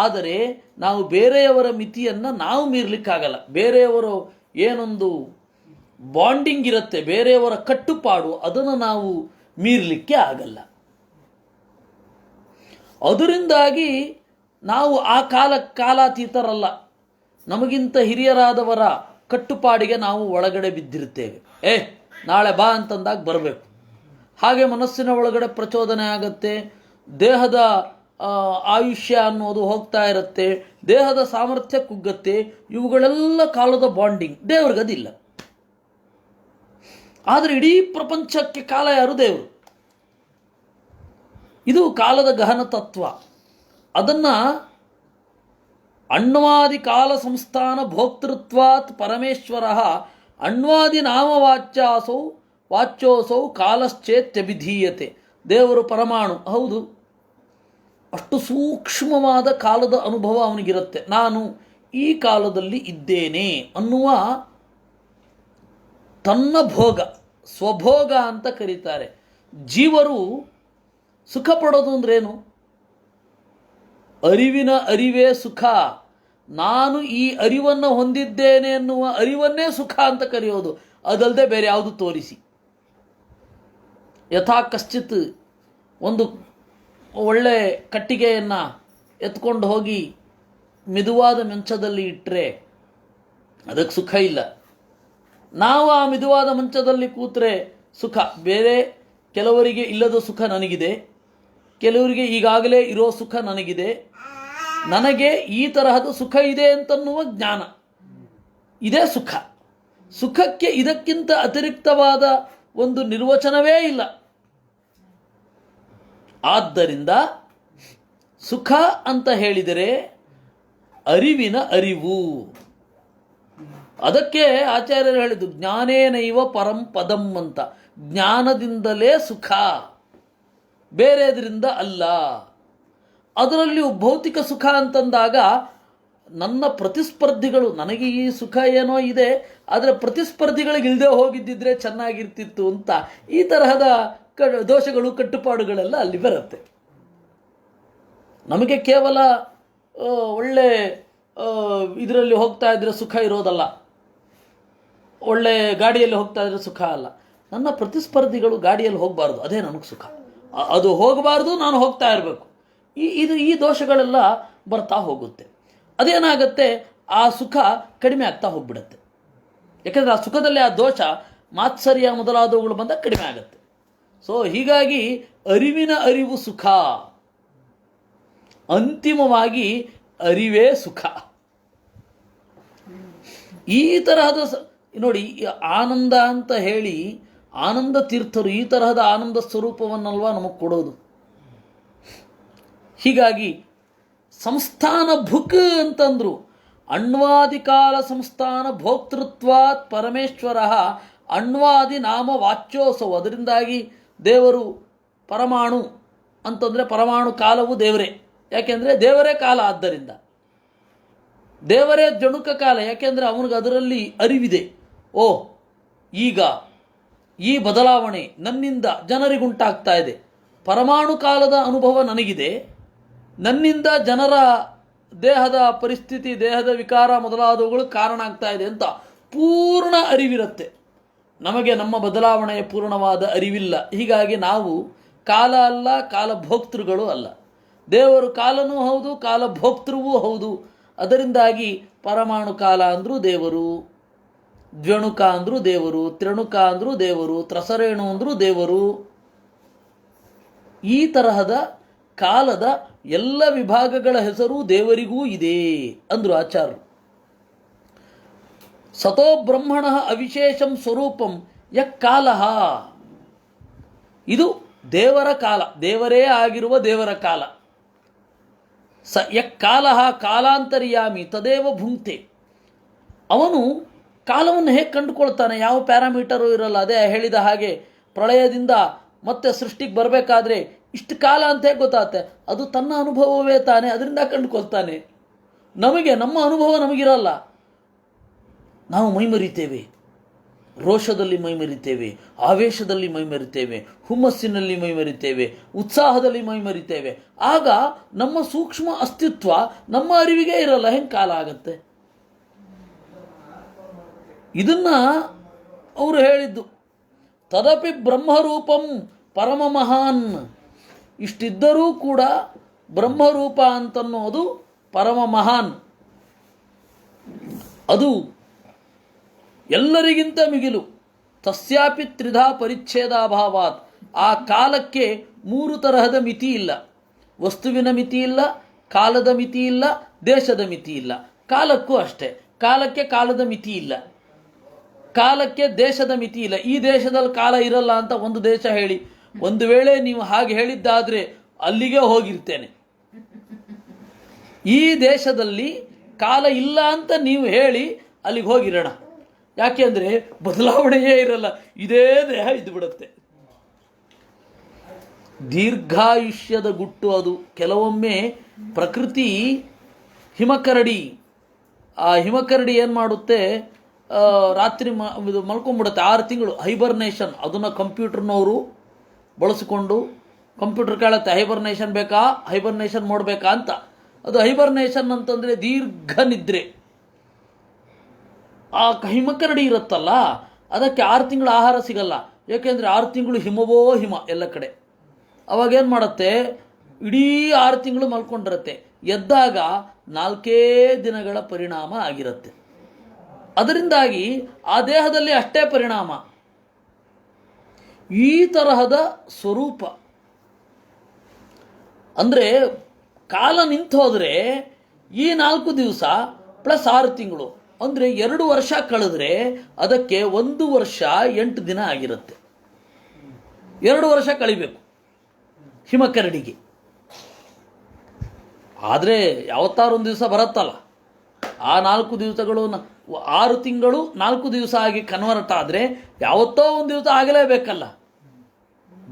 ಆದರೆ ನಾವು ಬೇರೆಯವರ ಮಿತಿಯನ್ನು ನಾವು ಮೀರಲಿಕ್ಕಾಗಲ್ಲ. ಬೇರೆಯವರು ಏನೊಂದು ಬಾಂಡಿಂಗ್ ಇರುತ್ತೆ, ಬೇರೆಯವರ ಕಟ್ಟುಪಾಡು, ಅದನ್ನು ನಾವು ಮೀರಲಿಕ್ಕೆ ಆಗಲ್ಲ. ಅದರಿಂದಾಗಿ ನಾವು ಆ ಕಾಲಾತೀತರಲ್ಲ. ನಮಗಿಂತ ಹಿರಿಯರಾದವರ ಕಟ್ಟುಪಾಡಿಗೆ ನಾವು ಒಳಗಡೆ ಬಿದ್ದಿರ್ತೇವೆ. ನಾಳೆ ಬಾ ಅಂತಂದಾಗ ಬರಬೇಕು. ಹಾಗೆ ಮನಸ್ಸಿನ ಒಳಗಡೆ ಪ್ರಚೋದನೆ ಆಗುತ್ತೆ, ದೇಹದ ಆಯುಷ್ಯ ಅನ್ನೋದು ಹೋಗ್ತಾ ಇರುತ್ತೆ, ದೇಹದ ಸಾಮರ್ಥ್ಯ ಕುಗ್ಗತ್ತೆ. ಇವುಗಳೆಲ್ಲ ಕಾಲದ ಬಾಂಡಿಂಗ್. ದೇವ್ರಿಗದಿಲ್ಲ. ಆದರೆ ಇಡೀ ಪ್ರಪಂಚಕ್ಕೆ ಕಾಲ ಯಾರು? ದೇವರು. ಇದು ಕಾಲದ ಗಹನ ತತ್ವ. ಅದನ್ನು ಅಣ್ವಾದಿ ಕಾಲ ಸಂಸ್ಥಾನ ಭೋಕ್ತೃತ್ವಾತ್ ಪರಮೇಶ್ವರ ಅಣ್ವಾದಿ ವಾಚ್ಯೋಸೌ ಕಾಲಶ್ಚೇತ್ಯಭಿಧೀಯತೆ. ದೇವರು ಪರಮಾಣು, ಹೌದು. ಅಷ್ಟು ಸೂಕ್ಷ್ಮವಾದ ಕಾಲದ ಅನುಭವ ಅವನಿಗಿರುತ್ತೆ. ನಾನು ಈ ಕಾಲದಲ್ಲಿ ಇದ್ದೇನೆ ಅನ್ನುವ ತನ್ನ ಭೋಗ, ಸ್ವಭೋಗ ಅಂತ ಕರೀತಾರೆ. ಜೀವರು ಸುಖ ಪಡೋದು ಅಂದ್ರೇನು? ಅರಿವಿನ ಅರಿವೇ ಸುಖ. ನಾನು ಈ ಅರಿವನ್ನು ಹೊಂದಿದ್ದೇನೆ ಎನ್ನುವ ಅರಿವನ್ನೇ ಸುಖ ಅಂತ ಕರೆಯೋದು, ಅದಲ್ಲದೆ ಬೇರೆ ಯಾವುದು ತೋರಿಸಿ. ಯಥಾ ಕಶ್ಚಿತ್ ಒಂದು ಒಳ್ಳೆ ಕಟ್ಟಿಗೆಯನ್ನು ಎತ್ಕೊಂಡು ಹೋಗಿ ಮೆದುವಾದ ಮಂಚದಲ್ಲಿ ಇಟ್ಟರೆ ಅದಕ್ಕೆ ಸುಖ ಇಲ್ಲ. ನಾವು ಆ ಮೆದುವಾದ ಮಂಚದಲ್ಲಿ ಕೂತ್ರೆ ಸುಖ. ಬೇರೆ ಕೆಲವರಿಗೆ ಇಲ್ಲದ ಸುಖ ನನಗಿದೆ, ಕೆಲವರಿಗೆ ಈಗಾಗಲೇ ಇರೋ ಸುಖ ನನಗಿದೆ. ನನಗೆ ಈ ತರಹದ ಸುಖ ಇದೆ ಅಂತನ್ನುವ ಜ್ಞಾನ, ಇದೇ ಸುಖ. ಸುಖಕ್ಕೆ ಇದಕ್ಕಿಂತ ಅತಿರಿಕ್ತವಾದ ಒಂದು ನಿರ್ವಚನವೇ ಇಲ್ಲ. ಆದ್ದರಿಂದ ಸುಖ ಅಂತ ಹೇಳಿದರೆ ಅರಿವಿನ ಅರಿವು. ಅದಕ್ಕೆ ಆಚಾರ್ಯರು ಹೇಳಿದ್ದು ಜ್ಞಾನೇನೈವ ಪರಂ ಪದಂ ಅಂತ. ಜ್ಞಾನದಿಂದಲೇ ಸುಖ, ಬೇರೆದರಿಂದ ಅಲ್ಲ. ಅದರಲ್ಲಿಯೂ ಭೌತಿಕ ಸುಖ ಅಂತಂದಾಗ ನನ್ನ ಪ್ರತಿಸ್ಪರ್ಧಿಗಳು, ನನಗೆ ಈ ಸುಖ ಏನೋ ಇದೆ, ಆದರೆ ಪ್ರತಿಸ್ಪರ್ಧಿಗಳಿಗೆ ಇಲ್ಲದೆ ಹೋಗಿದ್ದಿದ್ರೆ ಚೆನ್ನಾಗಿರ್ತಿತ್ತು ಅಂತ ಈ ತರಹದ ದೋಷಗಳು, ಕಟ್ಟುಪಾಡುಗಳೆಲ್ಲ ಅಲ್ಲಿ ಬರುತ್ತೆ. ನಮಗೆ ಕೇವಲ ಒಳ್ಳೆ ಇದರಲ್ಲಿ ಹೋಗ್ತಾ ಇದ್ರೆ ಸುಖ ಇರೋದಲ್ಲ, ಒಳ್ಳೆ ಗಾಡಿಯಲ್ಲಿ ಹೋಗ್ತಾ ಇದ್ರೆ ಸುಖ ಅಲ್ಲ. ನನ್ನ ಪ್ರತಿಸ್ಪರ್ಧಿಗಳು ಗಾಡಿಯಲ್ಲಿ ಹೋಗಬಾರ್ದು, ಅದೇ ನನಗೆ ಸುಖ. ಅದು ಹೋಗಬಾರ್ದು, ನಾನು ಹೋಗ್ತಾ ಇರಬೇಕು. ಈ ದೋಷಗಳೆಲ್ಲ ಬರ್ತಾ ಹೋಗುತ್ತೆ. ಅದೇನಾಗುತ್ತೆ, ಆ ಸುಖ ಕಡಿಮೆ ಆಗ್ತಾ ಹೋಗ್ಬಿಡುತ್ತೆ. ಯಾಕೆಂದರೆ ಆ ಸುಖದಲ್ಲಿ ಆ ದೋಷ, ಮಾತ್ಸರ್ಯ ಮೊದಲಾದವುಗಳು ಬಂದಾಗ ಕಡಿಮೆ ಆಗುತ್ತೆ. ಸೊ ಹೀಗಾಗಿ ಅರಿವಿನ ಅರಿವು ಸುಖ, ಅಂತಿಮವಾಗಿ ಅರಿವೇ ಸುಖ. ಈ ತರಹದ ನೋಡಿ, ಆನಂದ ಅಂತ ಹೇಳಿ ಆನಂದ ತೀರ್ಥರು ಈ ತರಹದ ಆನಂದ ಸ್ವರೂಪವನ್ನಲ್ವಾ ನಮಗೆ ಕೊಡೋದು. ಹೀಗಾಗಿ ಸಂಸ್ಥಾನ ಭುಕ್ ಅಂತಂದ್ರು. ಅಣ್ವಾದಿಕಾಲ ಸಂಸ್ಥಾನ ಭೋಕ್ತೃತ್ವಾತ್ ಪರಮೇಶ್ವರ ಅಣ್ವಾದಿ ನಾಮ ವಾಚ್ಯೋಸೌ. ಅದರಿಂದಾಗಿ ದೇವರು ಪರಮಾಣು ಅಂತಂದರೆ ಪರಮಾಣು ಕಾಲವು ದೇವರೇ. ಯಾಕೆಂದರೆ ದೇವರೇ ಕಾಲ, ಆದ್ದರಿಂದ ದೇವರೇ ಜಣುಕ ಕಾಲ. ಯಾಕೆಂದರೆ ಅವನಿಗೆ ಅದರಲ್ಲಿ ಅರಿವಿದೆ. ಓ, ಈಗ ಈ ಬದಲಾವಣೆ ನನ್ನಿಂದ ಜನರಿಗುಂಟಾಗ್ತಾ ಇದೆ, ಪರಮಾಣು ಕಾಲದ ಅನುಭವ ನನಗಿದೆ, ನನ್ನಿಂದ ಜನರ ದೇಹದ ಪರಿಸ್ಥಿತಿ, ದೇಹದ ವಿಕಾರ ಮೊದಲಾದವುಗಳು ಕಾರಣ ಆಗ್ತಾ ಇದೆ ಅಂತ ಪೂರ್ಣ ಅರಿವಿರುತ್ತೆ. ನಮಗೆ ನಮ್ಮ ಬದಲಾವಣೆಯ ಪೂರ್ಣವಾದ ಅರಿವಿಲ್ಲ. ಹೀಗಾಗಿ ನಾವು ಕಾಲ ಅಲ್ಲ, ಕಾಲಭೋಕ್ತೃಗಳು ಅಲ್ಲ. ದೇವರು ಕಾಲನೂ ಹೌದು, ಕಾಲಭೋಕ್ತೃವೂ ಹೌದು. ಅದರಿಂದಾಗಿ ಪರಮಾಣು ಕಾಲ ಅಂದರೂ ದೇವರು, ದ್ವಣುಕ ಅಂದರೂ ದೇವರು, ತ್ರಿಣುಕ ಅಂದರೂ ದೇವರು, ತ್ರಸರೇಣು ಅಂದರೂ ದೇವರು. ಈ ತರಹದ ಕಾಲದ ಎಲ್ಲ ವಿಭಾಗಗಳ ಹೆಸರು ದೇವರಿಗೂ ಇದೆ ಅಂದರು ಆಚಾರ್ಯರು. ಸತೋ ಬ್ರಹ್ಮಣ ಅವಿಶೇಷಂ ಸ್ವರೂಪಂ ಕಾಲ. ಇದು ದೇವರ ಕಾಲ, ದೇವರೇ ಆಗಿರುವ ದೇವರ ಕಾಲ. ಕಾಲ ಕಾಲಾಂತರ್ಯಾಮಿ ತದೇವ ಭುಂಕ್ತೆ. ಅವನು ಕಾಲವನ್ನು ಹೇಗೆ ಕಂಡುಕೊಳ್ತಾನೆ? ಯಾವ ಪ್ಯಾರಾಮೀಟರು ಇರಲ್ಲ. ಅದೇ ಹೇಳಿದ ಹಾಗೆ ಪ್ರಳಯದಿಂದ ಮತ್ತೆ ಸೃಷ್ಟಿಗೆ ಬರಬೇಕಾದ್ರೆ ಇಷ್ಟು ಕಾಲ ಅಂತ ಹೇಗೆ ಗೊತ್ತಾಗುತ್ತೆ? ಅದು ತನ್ನ ಅನುಭವವೇ ತಾನೆ, ಅದರಿಂದ ಕಂಡುಕೊಳ್ತಾನೆ. ನಮಗೆ ನಮ್ಮ ಅನುಭವ ನಮಗಿರಲ್ಲ. ನಾವು ಮೈಮರಿತೇವೆ, ರೋಷದಲ್ಲಿ ಮೈಮರಿತೇವೆ, ಆವೇಶದಲ್ಲಿ ಮೈಮರಿತೇವೆ, ಹುಮ್ಮಸ್ಸಿನಲ್ಲಿ ಮೈಮರಿತೇವೆ, ಉತ್ಸಾಹದಲ್ಲಿ ಮೈಮರಿತೇವೆ. ಆಗ ನಮ್ಮ ಸೂಕ್ಷ್ಮ ಅಸ್ತಿತ್ವ ನಮ್ಮ ಅರಿವಿಗೆ ಇರಲ್ಲ. ಹೆಂಗೆ ಕಾಲ ಆಗತ್ತೆ? ಇದನ್ನ ಅವರು ಹೇಳಿದ್ದು. ತದಪಿ ಬ್ರಹ್ಮರೂಪಂ ಪರಮ ಮಹಾನ್. ಇಷ್ಟಿದ್ದರೂ ಕೂಡ ಬ್ರಹ್ಮರೂಪ ಅಂತನ್ನೋದು ಪರಮ ಮಹಾನ್, ಅದು ಎಲ್ಲರಿಗಿಂತ ಮಿಗಿಲು. ತಸ್ಯಾಪಿ ತ್ರಿಧಾ ಪರಿಚ್ಛೇದಾಭಾವಾತ್. ಆ ಕಾಲಕ್ಕೆ ಮೂರು ತರಹದ ಮಿತಿ ಇಲ್ಲ. ವಸ್ತುವಿನ ಮಿತಿ ಇಲ್ಲ, ಕಾಲದ ಮಿತಿ ಇಲ್ಲ, ದೇಶದ ಮಿತಿ ಇಲ್ಲ. ಕಾಲಕ್ಕೂ ಅಷ್ಟೇ, ಕಾಲಕ್ಕೆ ಕಾಲದ ಮಿತಿ ಇಲ್ಲ, ಕಾಲಕ್ಕೆ ದೇಶದ ಮಿತಿ ಇಲ್ಲ. ಈ ದೇಶದಲ್ಲಿ ಕಾಲ ಇರಲ್ಲ ಅಂತ ಒಂದು ದೇಶ ಹೇಳಿ, ಒಂದು ವೇಳೆ ನೀವು ಹಾಗೆ ಹೇಳಿದ್ದಾದರೆ ಅಲ್ಲಿಗೆ ಹೋಗಿರ್ತೇನೆ. ಈ ದೇಶದಲ್ಲಿ ಕಾಲ ಇಲ್ಲ ಅಂತ ನೀವು ಹೇಳಿ ಅಲ್ಲಿಗೆ ಹೋಗಿರೋಣ. ಯಾಕೆಂದರೆ ಬದಲಾವಣೆಯೇ ಇರಲ್ಲ, ಇದೇ ದೇಹ ಇದ್ದು ಬಿಡುತ್ತೆ. ದೀರ್ಘಾಯುಷ್ಯದ ಗುಟ್ಟು ಅದು. ಕೆಲವೊಮ್ಮೆ ಪ್ರಕೃತಿ ಹಿಮಕರಡಿ, ಆ ಹಿಮಕರಡಿ ಏನು ಮಾಡುತ್ತೆ, ರಾತ್ರಿ ಇದು ಮಲ್ಕೊಂಡ್ಬಿಡುತ್ತೆ. 6 ತಿಂಗಳು ಹೈಬರ್ನೇಷನ್. ಅದನ್ನು ಕಂಪ್ಯೂಟರ್ನವರು ಬಳಸಿಕೊಂಡು, ಕಂಪ್ಯೂಟರ್ ಕೇಳುತ್ತೆ ಹೈಬರ್ನೇಷನ್ ಬೇಕಾ, ಹೈಬರ್ನೇಷನ್ ಮಾಡಬೇಕಾ ಅಂತ. ಅದು ಹೈಬರ್ನೇಷನ್ ಅಂತಂದರೆ ದೀರ್ಘ ನಿದ್ರೆ. ಆ ಹಿಮಕರಡಿ ಇರುತ್ತಲ್ಲ, ಅದಕ್ಕೆ 6 ತಿಂಗಳು ಆಹಾರ ಸಿಗಲ್ಲ. ಏಕೆಂದರೆ 6 ತಿಂಗಳು ಹಿಮವೋ ಹಿಮ ಎಲ್ಲ ಕಡೆ. ಅವಾಗೇನು ಮಾಡುತ್ತೆ, ಇಡೀ 6 ತಿಂಗಳು ಮಲ್ಕೊಂಡಿರುತ್ತೆ. ಎದ್ದಾಗ 4 ದಿನಗಳ ಪರಿಣಾಮ ಆಗಿರುತ್ತೆ. ಅದರಿಂದಾಗಿ ಆ ದೇಹದಲ್ಲಿ ಅಷ್ಟೇ ಪರಿಣಾಮ. ಈ ತರಹದ ಸ್ವರೂಪ ಅಂದರೆ ಕಾಲ ನಿಂತು ಹೋದರೆ ಈ 4 ದಿವಸ ಪ್ಲಸ್ 6 ತಿಂಗಳು ಅಂದರೆ 2 ವರ್ಷ ಕಳೆದ್ರೆ ಅದಕ್ಕೆ 1 ವರ್ಷ 8 ದಿನ ಆಗಿರುತ್ತೆ. 2 ವರ್ಷ ಕಳಿಬೇಕು ಹಿಮಕರಡಿಗೆ. ಆದರೆ ಯಾವತ್ತಾರು ಒಂದು ದಿವಸ ಬರುತ್ತಲ್ಲ, ಆ 4 ದಿವಸಗಳು 6 ತಿಂಗಳು 4 ದಿವಸ ಆಗಿ ಕನ್ವರ್ಟ್ ಆದರೆ ಯಾವತ್ತೋ ಒಂದು ದಿವಸ ಆಗಲೇಬೇಕಲ್ಲ.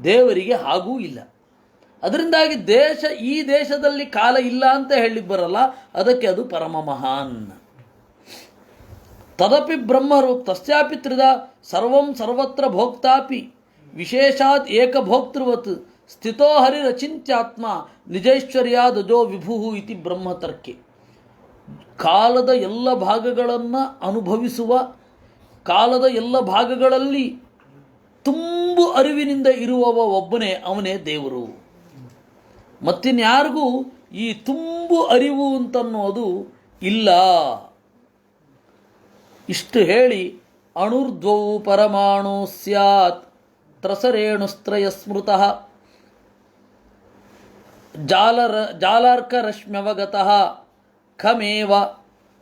ದೇವರಿಗೆ ಹಾಗೂ ಇಲ್ಲ. ಅದರಿಂದಾಗಿ ಈ ದೇಶದಲ್ಲಿ ಕಾಲ ಇಲ್ಲ ಅಂತ ಹೇಳಲಿಕ್ಕೆ ಬರಲ್ಲ. ಅದಕ್ಕೆ ಅದು ಪರಮ ಮಹಾನ್. ತದಪಿ ಬ್ರಹ್ಮರೂಪ ತಸ್ಯಾಪಿ ತ್ರಿಧ ಸರ್ವಂ ಸರ್ವತ್ರ ಭೋಕ್ತಾಪಿ ವಿಶೇಷಾತ್ ಏಕಭೋಕ್ತೃವತ್ ಸ್ಥಿತೋ ಹರಿರಚಿಂತ್ಯಾತ್ಮ ನಿಜೈಶ್ವರ್ಯಾದಜೋ ವಿಭು ಇತಿ ಬ್ರಹ್ಮತರ್ಕೆ. ಕಾಲದ ಎಲ್ಲ ಭಾಗಗಳನ್ನು ಅನುಭವಿಸುವ, ಕಾಲದ ಎಲ್ಲ ಭಾಗಗಳಲ್ಲಿ ತುಂಬು ಅರಿವಿನಿಂದ ಇರುವವ ಒಬ್ಬನೇ, ಅವನೇ ದೇವರು. ಮತ್ತಿನ್ಯಾರಿಗೂ ಈ ತುಂಬು ಅರಿವು ಅಂತನ್ನೋದು ಇಲ್ಲ. ಇಷ್ಟು ಹೇಳಿ ಅಣುರ್ಧ್ವವು ಪರಮಾಣು ಸ್ಯಾತ್ ತ್ರಸರೇಣುಸ್ತ್ರಯ ಸ್ಮೃತಃ ಜಾಲಾರ್ಕರಶ್ಮ್ಯವಗತಃ ಖಮೇವ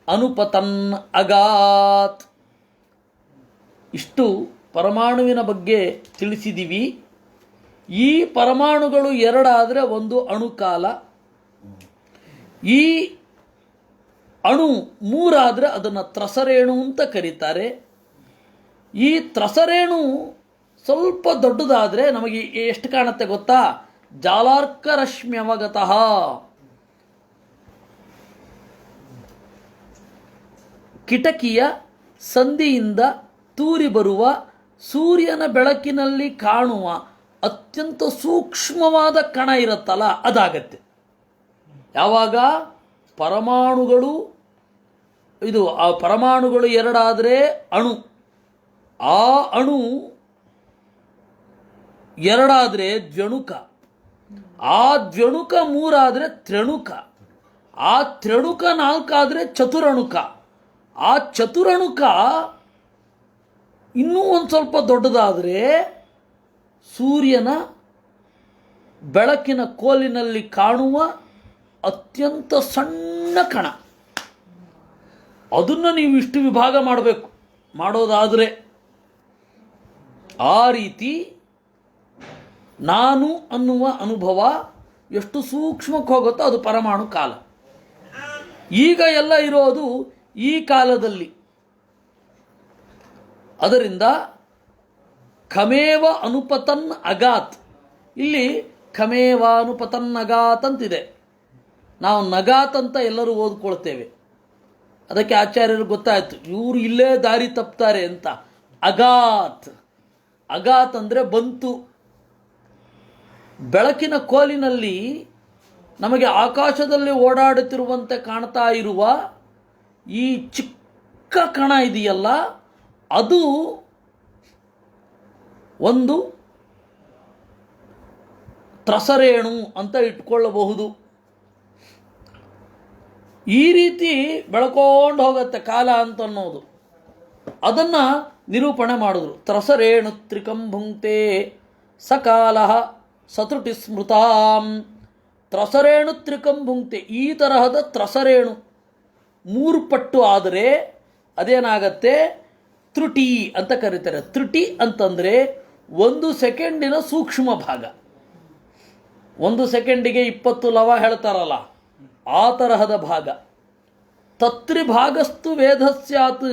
ಅನುಪತನ್ ಅಗಾತ್. ಇಷ್ಟು ಪರಮಾಣುವಿನ ಬಗ್ಗೆ ತಿಳಿಸಿದ್ದೀವಿ. ಈ ಪರಮಾಣುಗಳು 2 ಆದರೆ ಒಂದು ಅಣುಕಾಲ, ಈ ಅಣು ಮೂರಾದರೆ ಅದನ್ನು ತ್ರಸರೇಣು ಅಂತ ಕರೀತಾರೆ. ಈ ತ್ರಸರೇಣು ಸ್ವಲ್ಪ ದೊಡ್ಡದಾದರೆ ನಮಗೆ ಎಷ್ಟು ಕಾಣುತ್ತೆ ಗೊತ್ತಾ? ಜಾಲಾರ್ಕರಶ್ಮ್ಯವಗತಃ. ಕಿಟಕಿಯ ಸಂದಿಯಿಂದ ತೂರಿ ಬರುವ ಸೂರ್ಯನ ಬೆಳಕಿನಲ್ಲಿ ಕಾಣುವ ಅತ್ಯಂತ ಸೂಕ್ಷ್ಮವಾದ ಕಣ ಇರುತ್ತಲ್ಲ, ಅದಾಗತ್ತೆ. ಯಾವಾಗ ಪರಮಾಣುಗಳು ಆ ಪರಮಾಣುಗಳು ಎರಡಾದರೆ ಅಣು, ಆ ಅಣು ಎರಡಾದರೆ ದ್ವ್ಯಣುಕ, ಆ ದ್ವ್ಯಣುಕ ಮೂರಾದರೆ ತ್ರಣುಕ, ಆ ತ್ರಣುಕ ನಾಲ್ಕಾದರೆ ಚತುರಣುಕ, ಆ ಚತುರಣುಕ ಇನ್ನೂ ಒಂದು ಸ್ವಲ್ಪ ದೊಡ್ಡದಾದರೆ ಸೂರ್ಯನ ಬೆಳಕಿನ ಕೋಲಿನಲ್ಲಿ ಕಾಣುವ ಅತ್ಯಂತ ಸಣ್ಣ ಕಣ. ಅದನ್ನು ನೀವು ಇಷ್ಟು ವಿಭಾಗ ಮಾಡಬೇಕು. ಮಾಡೋದಾದರೆ ಆ ರೀತಿ ನಾನು ಅನ್ನುವ ಅನುಭವ ಎಷ್ಟು ಸೂಕ್ಷ್ಮಕ್ಕೆ ಹೋಗುತ್ತೋ ಅದು ಪರಮಾಣು ಕಾಲ. ಈಗ ಎಲ್ಲ ಇರೋದು ಈ ಕಾಲದಲ್ಲಿ. ಅದರಿಂದ ಖಮೇವ ಅನುಪತನ್ ಅಗಾತ್, ಇಲ್ಲಿ ಖಮೇವ ಅನುಪತನ್ ಅಗಾತ್ ಅಂತಿದೆ. ನಾವು ನಗಾತ್ ಅಂತ ಎಲ್ಲರೂ ಓದ್ಕೊಳ್ತೇವೆ. ಅದಕ್ಕೆ ಆಚಾರ್ಯರು ಗೊತ್ತಾಯಿತು ಇವರು ಇಲ್ಲೇ ದಾರಿ ತಪ್ತಾರೆ ಅಂತ. ಅಗಾತ್, ಅಗಾತ್ ಅಂದರೆ ಬಂತು. ಬೆಳಕಿನ ಕೋಲಿನಲ್ಲಿ ನಮಗೆ ಆಕಾಶದಲ್ಲಿ ಓಡಾಡುತ್ತಿರುವಂತೆ ಕಾಣ್ತಾ ಇರುವ ಈ ಚಿಕ್ಕ ಕಣ ಇದೆಯಲ್ಲ, ಅದು ಒಂದು ತ್ರಸರೇಣು ಅಂತ ಇಟ್ಕೊಳ್ಳಬಹುದು. ಈ ರೀತಿ ಬೆಳ್ಕೊಂಡು ಹೋಗುತ್ತೆ ಕಾಲ ಅಂತ ಅನ್ನೋದು. ಅದನ್ನು ನಿರೂಪಣೆ ಮಾಡಿದ್ರು. ತ್ರಸರೇಣು ತ್ರಿಕಂಭುಂಕ್ತೆ ಸಕಾಲ ಸತೃಟಿ ಸ್ಮೃತಾಂ. ತ್ರಸರೇಣು ತ್ರಿಕಂಭುಂಕ್ತೆ, ಈ ತರಹದ ತ್ರಸರೇಣು ಮೂರು ಪಟ್ಟು ಆದರೆ ಅದೇನಾಗತ್ತೆ? ತ್ರುಟಿ ಅಂತ ಕರೀತಾರೆ. ತ್ರುಟಿ ಅಂತಂದರೆ 1 ಸೆಕೆಂಡಿನ ಸೂಕ್ಷ್ಮ ಭಾಗ. 1 ಸೆಕೆಂಡಿಗೆ 20 ಲವ ಹೇಳ್ತಾರಲ್ಲ, ಆ ತರಹದ ಭಾಗ. ತತ್ರಿಭಾಗಸ್ತು ವೇದಸ್ಯಾತ್,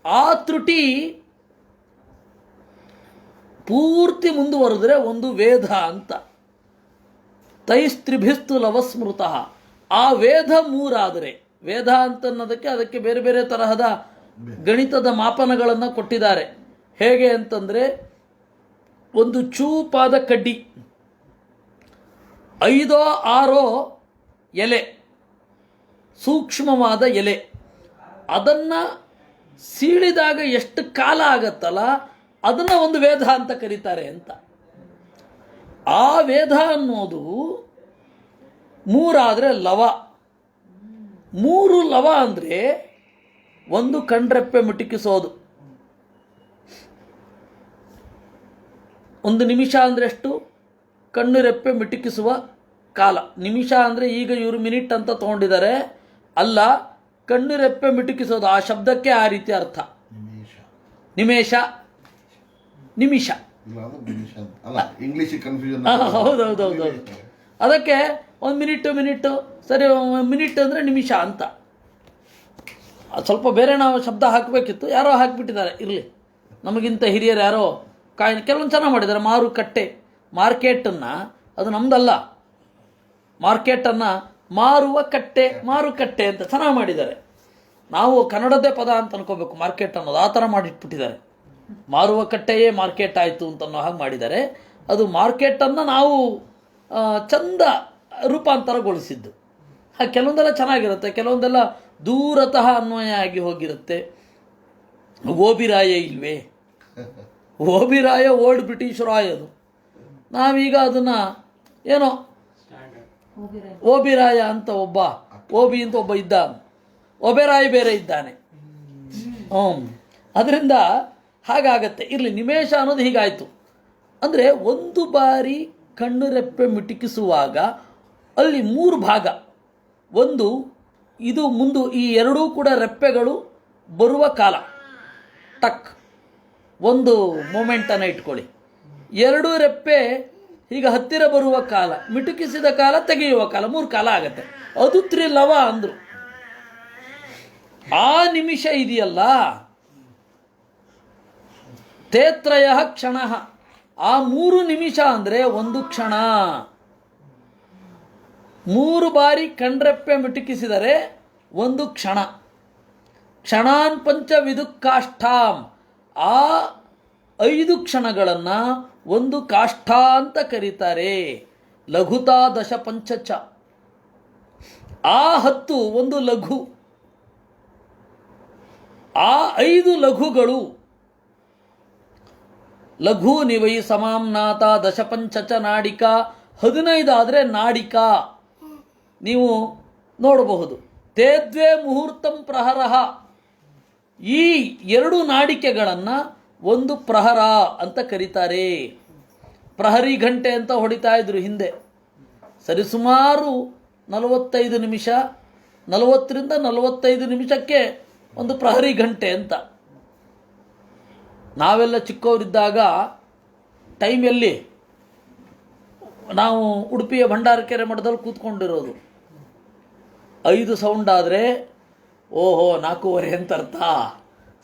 ಆ ತ್ರುಟಿ ಪೂರ್ತಿ ಮುಂದುವರೆದ್ರೆ ಒಂದು ವೇದ ಅಂತ. ತೈಸ್ತ್ರಿಭಿಸ್ತು ಲವಸ್ಮೃತಃ, ಆ ವೇದ ಮೂರಾದರೆ, ವೇದ ಅಂತನ್ನೋದಕ್ಕೆ ಅದಕ್ಕೆ ಬೇರೆ ಬೇರೆ ತರಹದ ಗಣಿತದ ಮಾಪನಗಳನ್ನು ಕೊಟ್ಟಿದ್ದಾರೆ. ಹೇಗೆ ಅಂತಂದರೆ, ಒಂದು ಚೂಪಾದ ಕಡ್ಡಿ, 5 6 ಎಲೆ, ಸೂಕ್ಷ್ಮವಾದ ಎಲೆ, ಅದನ್ನು ಸೀಳಿದಾಗ ಎಷ್ಟು ಕಾಲ ಆಗತ್ತಲ್ಲ, ಅದನ್ನು ಒಂದು ವೇದ ಅಂತ ಕರೀತಾರೆ ಅಂತ. ಆ ವೇದ ಅನ್ನೋದು ಮೂರಾದರೆ ಲವ. 3 ಲವ ಅಂದರೆ ಒಂದು ಕಣ್ರೆಪ್ಪೆ ಮಿಟುಕಿಸೋದು. 1 ನಿಮಿಷ ಅಂದರೆ ಎಷ್ಟು? ಕಣ್ಣು ರೆಪ್ಪೆ ಮಿಟುಕಿಸುವ ಕಾಲ. ನಿಮಿಷ ಅಂದರೆ ಈಗ ಇವರು ಮಿನಿಟ್ ಅಂತ ತೊಗೊಂಡಿದ್ದಾರೆ, ಅಲ್ಲ, ಕಣ್ಣು ರೆಪ್ಪೆ ಮಿಟುಕಿಸೋದು, ಆ ಶಬ್ದಕ್ಕೆ ಆ ರೀತಿ ಅರ್ಥ. ನಿಮೇಶ, ನಿಮಿಷ. ಹೌದೌದೌದೌದು. ಅದಕ್ಕೆ 1 ಮಿನಿಟ್ಟು ಸರಿ, ಮಿನಿಟ್ ಅಂದರೆ ನಿಮಿಷ ಅಂತ. ಸ್ವಲ್ಪ ಬೇರೆ ನಾವು ಶಬ್ದ ಹಾಕಬೇಕಿತ್ತು, ಯಾರೋ ಹಾಕಿಬಿಟ್ಟಿದ್ದಾರೆ. ಇರಲಿ, ನಮಗಿಂತ ಹಿರಿಯರು ಯಾರೋ ಕೆಲವೊಂದು ಚೆನ್ನಾಗಿ ಮಾಡಿದ್ದಾರೆ. ಮಾರುಕಟ್ಟೆ, ಮಾರ್ಕೆಟನ್ನು, ಅದು ನಮ್ಮದಲ್ಲ, ಮಾರ್ಕೆಟನ್ನು ಮಾರುವ ಕಟ್ಟೆ, ಮಾರುಕಟ್ಟೆ ಅಂತ ಚೆನ್ನಾಗಿ ಮಾಡಿದ್ದಾರೆ. ನಾವು ಕನ್ನಡದೇ ಪದ ಅಂತ ಅನ್ಕೋಬೇಕು ಮಾರ್ಕೆಟ್ ಅನ್ನೋದು, ಆ ಥರ ಮಾಡಿಟ್ಬಿಟ್ಟಿದ್ದಾರೆ. ಮಾರುವ ಕಟ್ಟೆಯೇ ಮಾರ್ಕೆಟ್ ಆಯಿತು ಅಂತನ್ನೋ ಹಾಗೆ ಮಾಡಿದ್ದಾರೆ. ಅದು ಮಾರ್ಕೆಟನ್ನು ನಾವು ಚಂದ ರೂಪಾಂತರಗೊಳಿಸಿದ್ದು. ಹಾಗೆ ಕೆಲವೊಂದೆಲ್ಲ ಚೆನ್ನಾಗಿರುತ್ತೆ, ಕೆಲವೊಂದೆಲ್ಲ ದೂರತಃ ಅನ್ವಯ ಆಗಿ ಹೋಗಿರುತ್ತೆ. ಓಬಿರಾಯ ಇಲ್ವೇ? ಓಬಿರಾಯ ಓಲ್ಡ್ ಬ್ರಿಟಿಷ್ ರಾಯ್. ಅದು ನಾವೀಗ ಅದನ್ನು ಏನೋ ಓಬಿರಾಯ ಅಂತ ಒಬ್ಬ, ಓಬಿ ಅಂತ ಒಬ್ಬ ಇದ್ದ, ಒಬೆರಾಯ್ ಬೇರೆ ಇದ್ದಾನೆ. ಅದರಿಂದ ಹಾಗಾಗತ್ತೆ. ಇರಲಿ, ನಿಮೇಶ ಅನ್ನೋದು ಹೀಗಾಯಿತು. ಅಂದರೆ ಒಂದು ಬಾರಿ ಕಣ್ಣು ರೆಪ್ಪೆ ಮಿಟುಕಿಸುವಾಗ ಅಲ್ಲಿ 3 ಭಾಗ. ಒಂದು ಇದು ಮುಂದು, ಈ ಎರಡೂ ಕೂಡ ರೆಪ್ಪೆಗಳು ಬರುವ ಕಾಲ, ಟಕ್ ಒಂದು ಮೂಮೆಂಟನ್ನು ಇಟ್ಕೊಳ್ಳಿ. 2 ರೆಪ್ಪೆ ಹೀಗೆ ಹತ್ತಿರ ಬರುವ ಕಾಲ, ಮಿಟುಕಿಸಿದ ಕಾಲ, ತೆಗೆಯುವ ಕಾಲ, 3 ಕಾಲ ಆಗತ್ತೆ. ಅದು ತ್ರಿಲವ ಅಂದ್ರು. ಆ ನಿಮಿಷ ಇದೆಯಲ್ಲ, ತೇತ್ರಯ ಕ್ಷಣ, ಆ 3 ನಿಮಿಷ ಅಂದರೆ 1 ಕ್ಷಣ. 3 ಬಾರಿ ಕಣ್ರೆಪ್ಪೆ ಮಿಟುಕಿಸಿದರೆ 1 ಕ್ಷಣ. ಕ್ಷಣಾನ್ ಪಂಚ ವಿದುಕ್ಕಾಷ್ಠಾಂ, ಆ 5 ಕ್ಷಣಗಳನ್ನು 1 ಕಾಷ್ಠ ಅಂತ ಕರೀತಾರೆ. ಲಘುತಾ ದಶ ಪಂಚಚ, ಆ 10 1 ಲಘು. ಆ 5 ಲಘುಗಳು, ಲಘು ನಿವೈ ಸಮಾಮ್ನಾಥ ದಶ ಪಂಚಚ ನಾಡಿಕಾ, 15 ಆದರೆ ನಾಡಿಕಾ. ನೀವು ನೋಡಬಹುದು. ತೇದ್ವೇ ಮುಹೂರ್ತಂ ಪ್ರಹರಃ, ಈ 2 ನಾಡಿಕೆಗಳನ್ನು 1 ಪ್ರಹರ ಅಂತ ಕರೀತಾರೆ. ಪ್ರಹರಿ ಗಂಟೆ ಅಂತ ಹೊಡಿತಾ ಇದ್ರು ಹಿಂದೆ. ಸರಿಸುಮಾರು 45 ನಿಮಿಷ, 40ರಿಂದ 45 ನಿಮಿಷಕ್ಕೆ 1 ಪ್ರಹರಿ ಗಂಟೆ ಅಂತ. ನಾವೆಲ್ಲ ಚಿಕ್ಕವರಿದ್ದಾಗ ಟೈಮ್ ಎಲ್ಲಿ, ನಾವು ಉಡುಪಿಯ ಭಂಡಾರಕೆರೆ ಮಠದಲ್ಲಿ ಕೂತ್ಕೊಂಡಿರೋದು. 5 ಸೌಂಡ್ ಆದರೆ ಓಹೋ 4:15 ಅಂತ ಅರ್ಥ.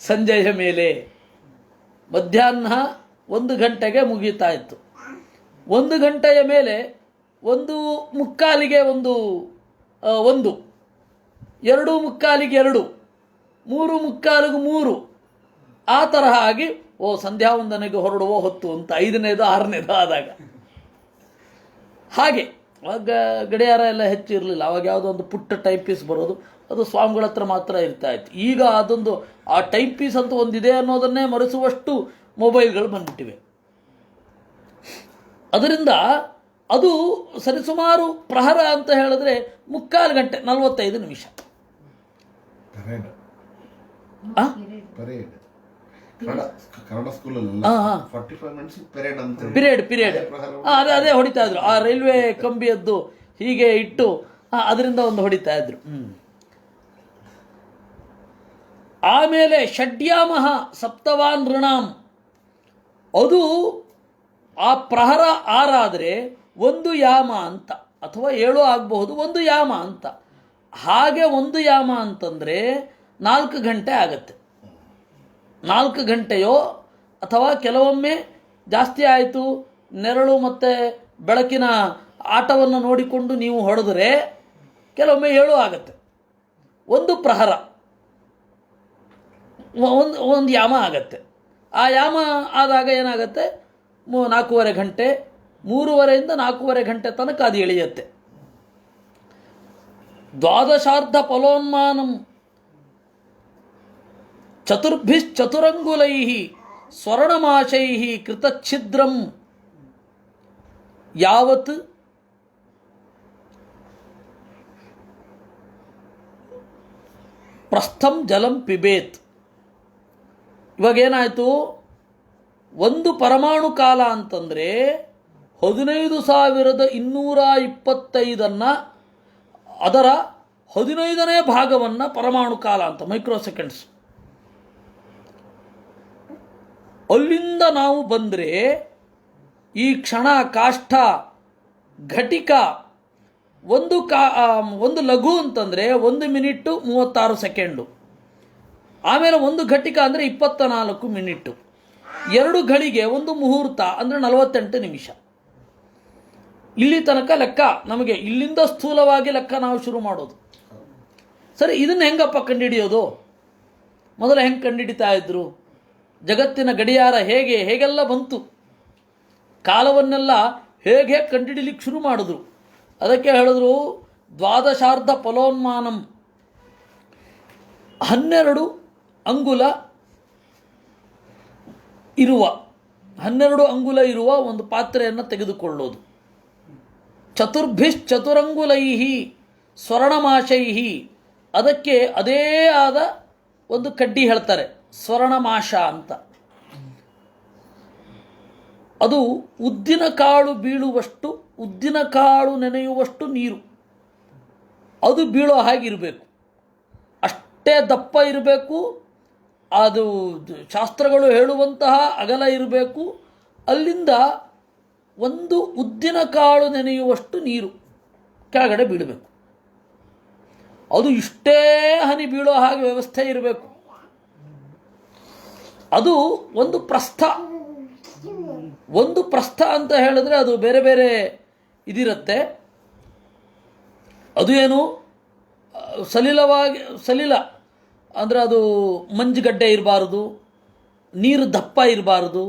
ಸಂಜೆಯ ಮೇಲೆ ಮಧ್ಯಾಹ್ನ 1 ಗಂಟೆಗೆ ಮುಗೀತಾ ಇತ್ತು. 1 ಗಂಟೆಯ ಮೇಲೆ 1:45ಗೆ 1, 2:45ಗೆ 2, 3:45ಗೆ 3, ಆ ತರಹ ಆಗಿ ಸಂಧ್ಯಾ ವಂದನೆಗೆ ಹೊರಡುವ ಹೊತ್ತು ಅಂತ 5ನೇದು 6ನೇದು ಆದಾಗ. ಹಾಗೆ ಆವಾಗ ಗಡಿಯಾರ ಎಲ್ಲ ಹೆಚ್ಚು ಇರಲಿಲ್ಲ. ಅವಾಗ ಯಾವುದೋ ಒಂದು ಪುಟ್ಟ ಟೈಪ್ ಪೀಸ್ ಬರೋದು, ಅದು ಸ್ವಾಮಿಗಳ ಹತ್ರ ಮಾತ್ರ ಇರ್ತಾ ಇತ್ತು. ಈಗ ಅದೊಂದು ಆ ಟೈಪ್ ಪೀಸ್ ಅಂತ ಒಂದಿದೆ ಅನ್ನೋದನ್ನೇ ಮರೆಸುವಷ್ಟು ಮೊಬೈಲ್ಗಳು ಬಂದ್ಬಿಟ್ಟಿವೆ. ಅದರಿಂದ ಅದು ಸರಿಸುಮಾರು ಪ್ರಹರ ಅಂತ ಹೇಳಿದ್ರೆ 3/4 ಗಂಟೆ 45 ನಿಮಿಷ. ಕನ್ನಡ ಸ್ಕೂಲಲ್ಲಿ ಪಿರಿಯಡ್ ಅದೇ ಹೊಡಿತಾ ಇದ್ರು. ಆ ರೈಲ್ವೆ ಕಂಬಿಯದ್ದು ಹೀಗೆ ಇಟ್ಟು ಅದರಿಂದ ಒಂದು ಹೊಡಿತಾ ಇದ್ರು. ಆಮೇಲೆ ಷಡ್ಯಾಮಃ ಸಪ್ತವಾನ್ ಋಣಾಂ, ಅದು ಆ ಪ್ರಹರ 6 ಆದರೆ 1 ಯಾಮ ಅಂತ, ಅಥವಾ 7 ಆಗಬಹುದು, 1 ಯಾಮ ಅಂತ. ಹಾಗೆ 1 ಯಾಮ ಅಂತಂದರೆ 4 ಗಂಟೆ ಆಗತ್ತೆ. 4 ಗಂಟೆಯೋ ಅಥವಾ ಕೆಲವೊಮ್ಮೆ ಜಾಸ್ತಿ ಆಯಿತು, ನೆರಳು ಮತ್ತು ಬೆಳಕಿನ ಆಟವನ್ನು ನೋಡಿಕೊಂಡು ನೀವು ಹೊಡೆದರೆ ಕೆಲವೊಮ್ಮೆ 7 ಆಗತ್ತೆ. 1 ಪ್ರಹರ, 1 ಯಾಮ ಆಗತ್ತೆ. ಆ ಯಾಮ ಆದಾಗ ಏನಾಗುತ್ತೆ, 4:15 ಗಂಟೆ, 3:30ಯಿಂದ 4:15 ಗಂಟೆ ತನಕ ಅದು ಇಳಿಯುತ್ತೆ. ದ್ವಾದಶಾರ್ಧ ಫಲೋನ್ಮಾನಂ ಚತುರ್ಭಿಶ್ಚತುರಂಗುಲೈಃ ಸ್ವರ್ಣಮಾಶೈಃ ಕೃತಚ್ಛಿದ್ರಂ ಯಾವತ್ ಪ್ರಸ್ಥಂ ಜಲಂ ಪಿಬೇತ್. ಇವಾಗೇನಾಯಿತು, 1 ಪರಮಾಣು ಕಾಲ ಅಂತಂದರೆ 15,225 ಅದರ 15ನೇ ಭಾಗವನ್ನು ಪರಮಾಣು ಕಾಲ ಅಂತ, ಮೈಕ್ರೋ ಸೆಕೆಂಡ್ಸ್. ಅಲ್ಲಿಂದ ನಾವು ಬಂದರೆ ಈ ಕ್ಷಣ, ಕಾಷ್ಠ, ಘಟಿಕ, ಒಂದು ಲಘು ಅಂತಂದರೆ 1 ಮಿನಿಟ್ಟು 36 ಸೆಕೆಂಡು. ಆಮೇಲೆ 1 ಘಟಿಕ ಅಂದರೆ 24 ಮಿನಿಟ್ಟು. 2 ಘಳಿಗೆ 1 ಮುಹೂರ್ತ ಅಂದರೆ 48 ನಿಮಿಷ. ಇಲ್ಲಿ ತನಕ ಲೆಕ್ಕ ನಮಗೆ, ಇಲ್ಲಿಂದ ಸ್ಥೂಲವಾಗಿ ಲೆಕ್ಕ ನಾವು ಶುರು ಮಾಡೋದು. ಸರಿ, ಇದನ್ನು ಹೆಂಗಪ್ಪ ಕಂಡುಹಿಡಿಯೋದು? ಮೊದಲು ಹೆಂಗೆ ಕಂಡುಹಿಡಿತಾ ಇದ್ರು? ಜಗತ್ತಿನ ಗಡಿಯಾರ ಹೇಗೆಲ್ಲ ಬಂತು, ಕಾಲವನ್ನೆಲ್ಲ ಹೇಗೆ ಕಂಡುಹಿಡಿಲಿಕ್ಕೆ ಶುರು ಮಾಡಿದ್ರು. ಅದಕ್ಕೆ ಹೇಳಿದ್ರು ದ್ವಾದಶಾರ್ಧ ಫಲೋನ್ಮಾನಂ, 12 ಅಂಗುಲ ಇರುವ ಒಂದು ಪಾತ್ರೆಯನ್ನು ತೆಗೆದುಕೊಳ್ಳೋದು. ಚತುರಂಗುಲೈಃ ಸ್ವರ್ಣಮಾಶೈಃ, ಅದಕ್ಕೆ ಅದೇ ಆದ ಒಂದು ಕಡ್ಡಿ ಹೇಳ್ತಾರೆ, ಸ್ವರ್ಣಮಾಶ ಅಂತ. ಅದು ಉದ್ದಿನ ಕಾಳು ಬೀಳುವಷ್ಟು, ಉದ್ದಿನ ಕಾಳು ನೆನೆಯುವಷ್ಟು ನೀರು ಅದು ಬೀಳೋ ಹಾಗಿರಬೇಕು. ಅಷ್ಟೇ ದಪ್ಪ ಇರಬೇಕು. ಅದು ಶಾಸ್ತ್ರಗಳು ಹೇಳುವಂತಹ ಅಗಲ ಇರಬೇಕು. ಅಲ್ಲಿಂದ ಒಂದು ಉದ್ದಿನ ಕಾಳು ನೆನೆಯುವಷ್ಟು ನೀರು ಕೆಳಗಡೆ ಬೀಳಬೇಕು. ಅದು ಇಷ್ಟೇ ಹನಿ ಬೀಳೋ ಹಾಗೆ ವ್ಯವಸ್ಥೆ ಇರಬೇಕು. ಅದು ಒಂದು ಪ್ರಸ್ಥ. ಒಂದು ಪ್ರಸ್ಥ ಅಂತ ಹೇಳಿದ್ರೆ ಅದು ಬೇರೆ ಬೇರೆ ಇದಿರುತ್ತೆ. ಅದು ಏನು ಸಲಿಲ ಅಂದರೆ ಅದು ಮಂಜುಗಡ್ಡೆ ಇರಬಾರ್ದು, ನೀರು ದಪ್ಪ ಇರಬಾರ್ದು,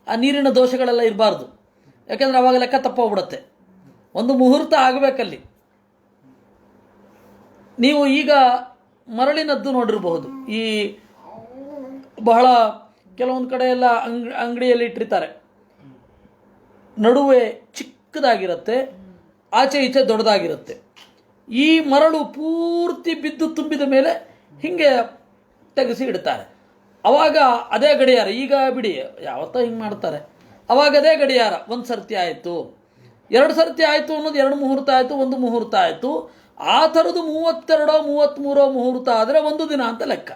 ಆ ನೀರಿನ ದೋಷಗಳೆಲ್ಲ ಇರಬಾರ್ದು. ಯಾಕೆಂದರೆ ಅವಾಗ ಲೆಕ್ಕ ತಪ್ಪೋಗ್ಬಿಡುತ್ತೆ. ಒಂದು ಮುಹೂರ್ತ ಆಗಬೇಕಲ್ಲಿ. ನೀವು ಈಗ ಮರಳಿನದ್ದು ನೋಡಿರಬಹುದು. ಈ ಬಹಳ ಕೆಲವೊಂದು ಕಡೆ ಎಲ್ಲ ಅಂಗಡಿಯಲ್ಲಿ ಇಟ್ಟಿರ್ತಾರೆ. ನಡುವೆ ಚಿಕ್ಕದಾಗಿರುತ್ತೆ, ಆಚೆ ಈಚೆ ದೊಡ್ಡದಾಗಿರುತ್ತೆ. ಈ ಮರಳು ಪೂರ್ತಿ ಬಿದ್ದು ತುಂಬಿದ ಮೇಲೆ ಹೀಗೆ ತೆಗೆಸಿ ಇಡ್ತಾರೆ. ಅವಾಗ ಅದೇ ಗಡಿಯಾರ. ಈಗ ಬಿಡಿ, ಯಾವತ್ತೋ ಹಿಂಗೆ ಮಾಡ್ತಾರೆ. ಅವಾಗ ಅದೇ ಗಡಿಯಾರ. ಒಂದು ಸರ್ತಿ ಆಯಿತು, ಎರಡು ಸರ್ತಿ ಆಯಿತು ಅನ್ನೋದು, ಎರಡು ಮುಹೂರ್ತ ಆಯಿತು, ಒಂದು ಮುಹೂರ್ತ ಆಯಿತು. ಆ ಥರದ್ದು 32 33 ಮುಹೂರ್ತ ಆದರೆ ಒಂದು ದಿನ ಅಂತ ಲೆಕ್ಕ.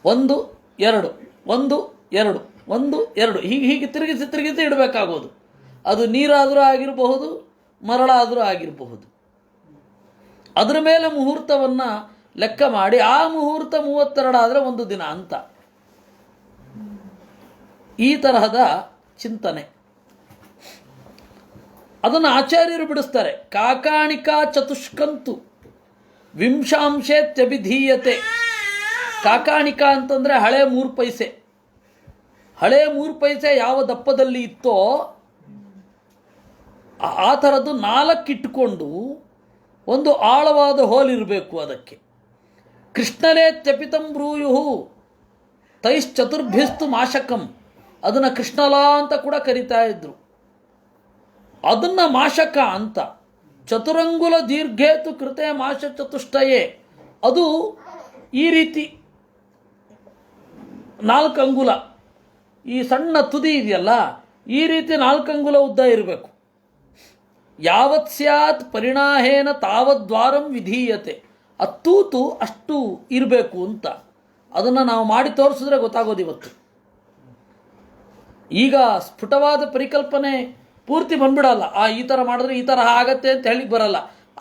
1 2 1 2 1 2 ಹೀಗೆ ತಿರುಗಿಸಿ ಇಡಬೇಕಾಗೋದು. ಅದು ನೀರಾದರೂ ಆಗಿರಬಹುದು, ಮರಳಾದರೂ ಆಗಿರಬಹುದು. ಅದರ ಮೇಲೆ ಮುಹೂರ್ತವನ್ನು ಲೆಕ್ಕ ಮಾಡಿ ಆ ಮುಹೂರ್ತ 32 ಆದರೆ ಒಂದು ದಿನ ಅಂತ. ಈ ತರಹದ ಚಿಂತನೆ ಅದನ್ನು ಆಚಾರ್ಯರು ಬಿಡಿಸ್ತಾರೆ. ಕಾಕಾಣಿಕಾ ಚತುಷ್ಕಂತು ವಿಂಶಾಂಶೇತ್ಯಭಿಧೀಯತೆ. ಕಾಕಾಣಿಕಾ ಅಂತಂದರೆ ಹಳೆ 3 ಪೈಸೆ. ಹಳೆ 3 ಪೈಸೆ ಯಾವ ದಪ್ಪದಲ್ಲಿ ಇತ್ತೋ ಆ ಥರದ್ದು 4 ಇಟ್ಟುಕೊಂಡು ಒಂದು ಆಳವಾದ ಹೋಲ್ ಇರಬೇಕು ಅದಕ್ಕೆ. ಕೃಷ್ಣಲೇ ತ್ಯಪಿತಂ ಬ್ರೂಯು ತೈಶ್ಚತುರ್ಭಿಸ್ತು ಮಾಶಕಂ. ಅದನ್ನು ಕೃಷ್ಣಲ ಅಂತ ಕೂಡ ಕರಿತಾ ಇದ್ರು. ಅದನ್ನು ಮಾಶಕ ಅಂತ. ಚತುರಂಗುಲ ದೀರ್ಘೇತು ಕೃತೆ ಮಾಶ ಚತುಷ್ಟಯೇ. ಅದು ಈ ರೀತಿ 4 ಅಂಗುಲ. ಈ ಸಣ್ಣ ತುದಿ ಇದೆಯಲ್ಲ, ಈ ರೀತಿ 4 ಅಂಗುಲ ಉದ್ದ ಇರಬೇಕು. ಯಾವತ್ ಸ್ಯಾತ್ ಪರಿಣಾಹೇನ ತಾವದ್ವಾರಂ ವಿಧೀಯತೆ. ಅತ್ತೂತು ಅಷ್ಟು ಇರಬೇಕು ಅಂತ. ಅದನ್ನು ನಾವು ಮಾಡಿ ತೋರಿಸಿದ್ರೆ ಗೊತ್ತಾಗೋದು ಇವತ್ತು. ಈಗ ಸ್ಫುಟವಾದ ಪರಿಕಲ್ಪನೆ ಪೂರ್ತಿ ಬಂದ್ಬಿಡಲ್ಲ. ಈ ಥರ ಮಾಡಿದ್ರೆ ಈ ಥರ ಆಗತ್ತೆ ಅಂತ ಹೇಳಿ ಬರಲ್ಲ.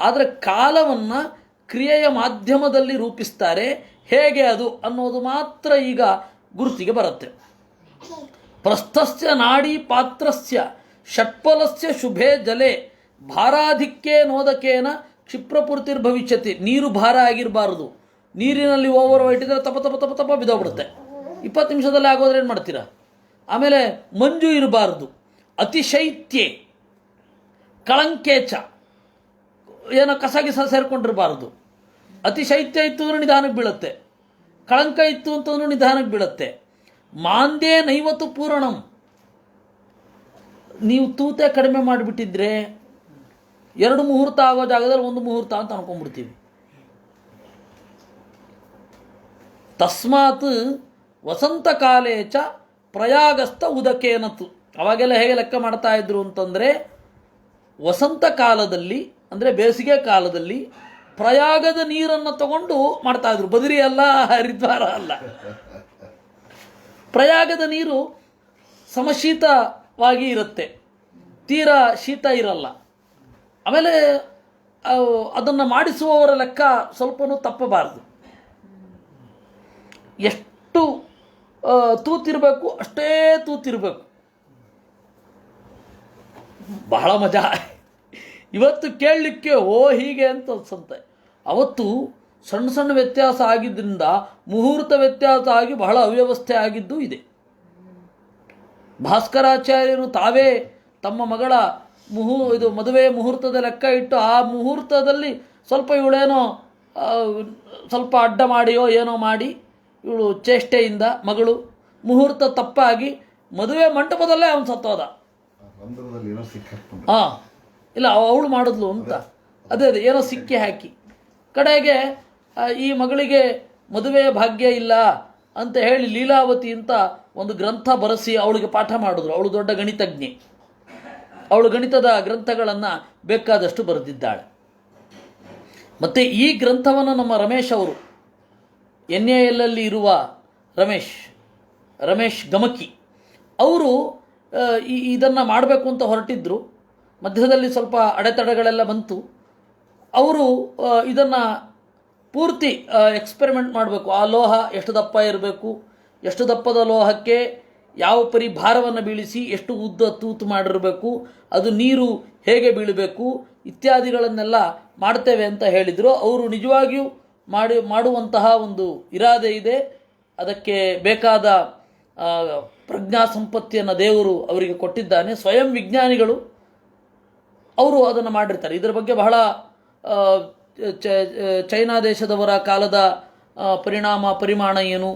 ಆದರೆ ಕಾಲವನ್ನು ಕ್ರಿಯೆಯ ಮಾಧ್ಯಮದಲ್ಲಿ ರೂಪಿಸ್ತಾರೆ. ಹೇಗೆ ಅದು ಅನ್ನೋದು ಮಾತ್ರ ಈಗ ಗುರುತಿಗೆ ಬರುತ್ತೆ. ಪ್ರಸ್ಥಸ್ಯ ನಾಡಿ ಪಾತ್ರಸ್ಯ ಷಟ್ಫಲಸ್ಯ ಶುಭೆ ಜಲೆ ಭಾರಾಧಿಕ್ಯೇ ನೋದಕೇನ ಕ್ಷಿಪ್ರಪೂರ್ತಿರ್ಭವಿಷ್ಯತಿ. ನೀರು ಭಾರ ಆಗಿರಬಾರ್ದು. ನೀರಿನಲ್ಲಿ ಓವರ್ ಇಟ್ಟಿದ್ರೆ ತಪ ತಪ ತಪ ತಪ ಬಿದ್ದೋಗ್ಬಿಡುತ್ತೆ. 20 ನಿಮಿಷದಲ್ಲಿ ಆಗೋದ್ರೆ ಏನು ಮಾಡ್ತೀರಾ? ಆಮೇಲೆ ಮಂಜು ಇರಬಾರ್ದು. ಅತಿಶೈತ್ಯೆ ಕಳಂಕೇಚ, ಏನೋ ಕಸ ಸೇರ್ಕೊಂಡಿರಬಾರ್ದು. ಅತಿಶೈತ್ಯ ಇತ್ತು ಅಂದರೆ ನಿಧಾನಕ್ಕೆ ಬೀಳುತ್ತೆ. ಕಳಂಕ ಇತ್ತು ಅಂತಂದ್ರೂ ನಿಧಾನಕ್ಕೆ ಬೀಳುತ್ತೆ. ಮಾಂದ್ಯೇ ನೈವತ್ತು ಪೂರಣಂ. ನೀವು ತೂತೆ ಕಡಿಮೆ ಮಾಡಿಬಿಟ್ಟಿದ್ರೆ 2 ಮುಹೂರ್ತ ಆಗೋ ಜಾಗದಲ್ಲಿ 1 ಮುಹೂರ್ತ ಅಂತ ಅನ್ಕೊಂಡ್ಬಿಡ್ತೀವಿ. ತಸ್ಮಾತ್ ವಸಂತ ಕಾಲೇ ಚ ಪ್ರಯಾಗಸ್ಥ ಉದಕೇನತು. ಅವಾಗೆಲ್ಲ ಹೇಗೆ ಲೆಕ್ಕ ಮಾಡ್ತಾ ಇದ್ರು ಅಂತಂದರೆ, ವಸಂತ ಕಾಲದಲ್ಲಿ ಅಂದರೆ ಬೇಸಿಗೆ ಕಾಲದಲ್ಲಿ ಪ್ರಯಾಗದ ನೀರನ್ನು ತಗೊಂಡು ಮಾಡ್ತಾ ಇದ್ರು. ಬದರಿ ಅಲ್ಲ, ಹರಿದ್ವಾರ ಅಲ್ಲ. ಪ್ರಯಾಗದ ನೀರು ಸಮಶೀತವಾಗಿ ಇರುತ್ತೆ, ತೀರಾ ಶೀತ ಇರಲ್ಲ. ಆಮೇಲೆ ಅದನ್ನು ಮಾಡಿಸುವವರ ಲೆಕ್ಕ ಸ್ವಲ್ಪನೂ ತಪ್ಪಬಾರದು. ಎಷ್ಟು ತೂತಿರಬೇಕು ಅಷ್ಟೇ ತೂತಿರಬೇಕು. ಬಹಳ ಮಜಾ. ಇವತ್ತು ಕೇಳಲಿಕ್ಕೆ ಹೀಗೆ ಅಂತ ಅನ್ಸುತ್ತೆ. ಅವತ್ತು ಸಣ್ಣ ಸಣ್ಣ ವ್ಯತ್ಯಾಸ ಆಗಿದ್ದರಿಂದ ಮುಹೂರ್ತ ವ್ಯತ್ಯಾಸ ಆಗಿ ಬಹಳ ಅವ್ಯವಸ್ಥೆ ಆಗಿದ್ದೂ ಇದೆ. ಭಾಸ್ಕರಾಚಾರ್ಯರು ತಾವೇ ತಮ್ಮ ಮಗಳ ಮದುವೆ ಮುಹೂರ್ತದ ಲೆಕ್ಕ ಇಟ್ಟು ಆ ಮುಹೂರ್ತದಲ್ಲಿ ಸ್ವಲ್ಪ ಇವಳೇನೋ ಸ್ವಲ್ಪ ಅಡ್ಡ ಮಾಡಿಯೋ ಏನೋ ಮಾಡಿ ಇವಳು ಚೇಷ್ಟೆಯಿಂದ ಮಗಳು ಮುಹೂರ್ತ ತಪ್ಪಾಗಿ ಮದುವೆ ಮಂಟಪದಲ್ಲೇ ಅವನು ಸತ್ತೋದ. ಇಲ್ಲ ಅವಳು ಮಾಡಿದ್ಲು ಅಂತ ಅದೇ ಏನೋ ಸಿಕ್ಕಿ ಹಾಕಿ ಕಡೆಗೆ ಈ ಮಗಳಿಗೆ ಮದುವೆಯ ಭಾಗ್ಯ ಇಲ್ಲ ಅಂತ ಹೇಳಿ ಲೀಲಾವತಿ ಅಂತ ಒಂದು ಗ್ರಂಥ ಬರೆಸಿ ಅವಳಿಗೆ ಪಾಠ ಮಾಡಿದ್ರು. ಅವಳು ದೊಡ್ಡ ಗಣಿತಜ್ಞೆ. ಅವಳು ಗಣಿತದ ಗ್ರಂಥಗಳನ್ನು ಬೇಕಾದಷ್ಟು ಬರೆದಿದ್ದಾಳೆ. ಮತ್ತು ಈ ಗ್ರಂಥವನ್ನು ನಮ್ಮ ರಮೇಶ್ ಅವರು NAL ಇರುವ ರಮೇಶ್ ಗಮಕಿ ಅವರು ಇದನ್ನು ಮಾಡಬೇಕು ಅಂತ ಹೊರಟಿದ್ದರು. ಮಧ್ಯದಲ್ಲಿ ಸ್ವಲ್ಪ ಅಡೆತಡೆಗಳೆಲ್ಲ ಬಂತು. ಅವರು ಇದನ್ನು ಪೂರ್ತಿ ಎಕ್ಸ್ಪೆರಿಮೆಂಟ್ ಮಾಡಬೇಕು. ಆ ಲೋಹ ಎಷ್ಟು ದಪ್ಪ ಇರಬೇಕು, ಎಷ್ಟು ದಪ್ಪದ ಲೋಹಕ್ಕೆ ಯಾವ ಪರಿಭಾರವನ್ನು ಬೀಳಿಸಿ ಎಷ್ಟು ಉದ್ದ ತೂತು ಮಾಡಿರಬೇಕು, ಅದು ನೀರು ಹೇಗೆ ಬೀಳಬೇಕು ಇತ್ಯಾದಿಗಳನ್ನೆಲ್ಲ ಮಾಡ್ತೇವೆ ಅಂತ ಹೇಳಿದರು. ಅವರು ನಿಜವಾಗಿಯೂ ಮಾಡುವಂತಹ ಒಂದು ಇರಾದೆ ಇದೆ. ಅದಕ್ಕೆ ಬೇಕಾದ ಪ್ರಜ್ಞಾ ಸಂಪತ್ತಿಯನ್ನು ದೇವರು ಅವರಿಗೆ ಕೊಟ್ಟಿದ್ದಾನೆ. ಸ್ವಯಂ ವಿಜ್ಞಾನಿಗಳು ಅವರು ಅದನ್ನು ಮಾಡಿರ್ತಾರೆ. ಇದರ ಬಗ್ಗೆ ಬಹಳ ಚೈನಾ ದೇಶದವರ ಕಾಲದ ಪರಿಮಾಣ ಏನು,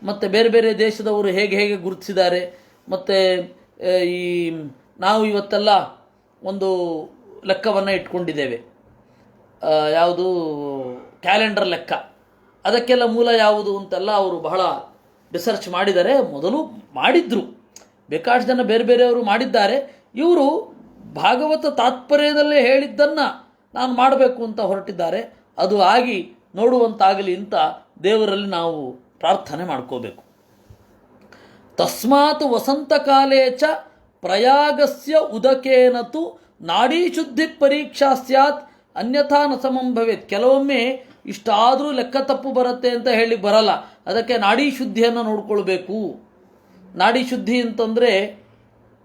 ಮತ್ತು ಬೇರೆ ಬೇರೆ ದೇಶದವರು ಹೇಗೆ ಹೇಗೆ ಗುರುತಿಸಿದ್ದಾರೆ, ಮತ್ತು ಈ ನಾವು ಇವತ್ತೆಲ್ಲ ಒಂದು ಲೆಕ್ಕವನ್ನು ಇಟ್ಕೊಂಡಿದ್ದೇವೆ, ಯಾವುದು ಕ್ಯಾಲೆಂಡರ್ ಲೆಕ್ಕ. ಅದಕ್ಕೆಲ್ಲ ಮೂಲ ಯಾವುದು ಅಂತೆಲ್ಲ ಅವರು ಬಹಳ ರಿಸರ್ಚ್ ಮಾಡಿದ್ದಾರೆ. ಮೊದಲು ಮಾಡಿದ್ರು, ಬೇಕಾದಷ್ಟು ಜನ ಬೇರೆ ಬೇರೆಯವರು ಮಾಡಿದ್ದಾರೆ. ಇವರು ಭಾಗವತ ತಾತ್ಪರ್ಯದಲ್ಲೇ ಹೇಳಿದ್ದನ್ನು ನಾನು ಮಾಡಬೇಕು ಅಂತ ಹೊರಟಿದ್ದಾರೆ. ಅದು ಆಗಿ ನೋಡುವಂತಾಗಲಿ ಅಂತ ದೇವರಲ್ಲಿ ನಾವು ಪ್ರಾರ್ಥನೆ ಮಾಡ್ಕೋಬೇಕು. ತಸ್ಮಾತ್ ವಸಂತಕಾಲೇ ಚ ಪ್ರಯಾಗಸ್ಯ ಉದಕೇನತು ನಾಡೀಶುದ್ಧಿ ಪರೀಕ್ಷಾ ಸ್ಯಾತ್ ಅನ್ಯಥಾ ನ ಸಮಂ ಭವೇತ್. ಕೆಲವೊಮ್ಮೆ ಇಷ್ಟಾದರೂ ಲೆಕ್ಕ ತಪ್ಪು ಬರುತ್ತೆ ಅಂತ ಹೇಳಿ ಬರಲ್ಲ. ಅದಕ್ಕೆ ನಾಡಿ ಶುದ್ಧಿಯನ್ನು ನೋಡ್ಕೊಳ್ಬೇಕು. ನಾಡಿ ಶುದ್ಧಿ ಅಂತಂದರೆ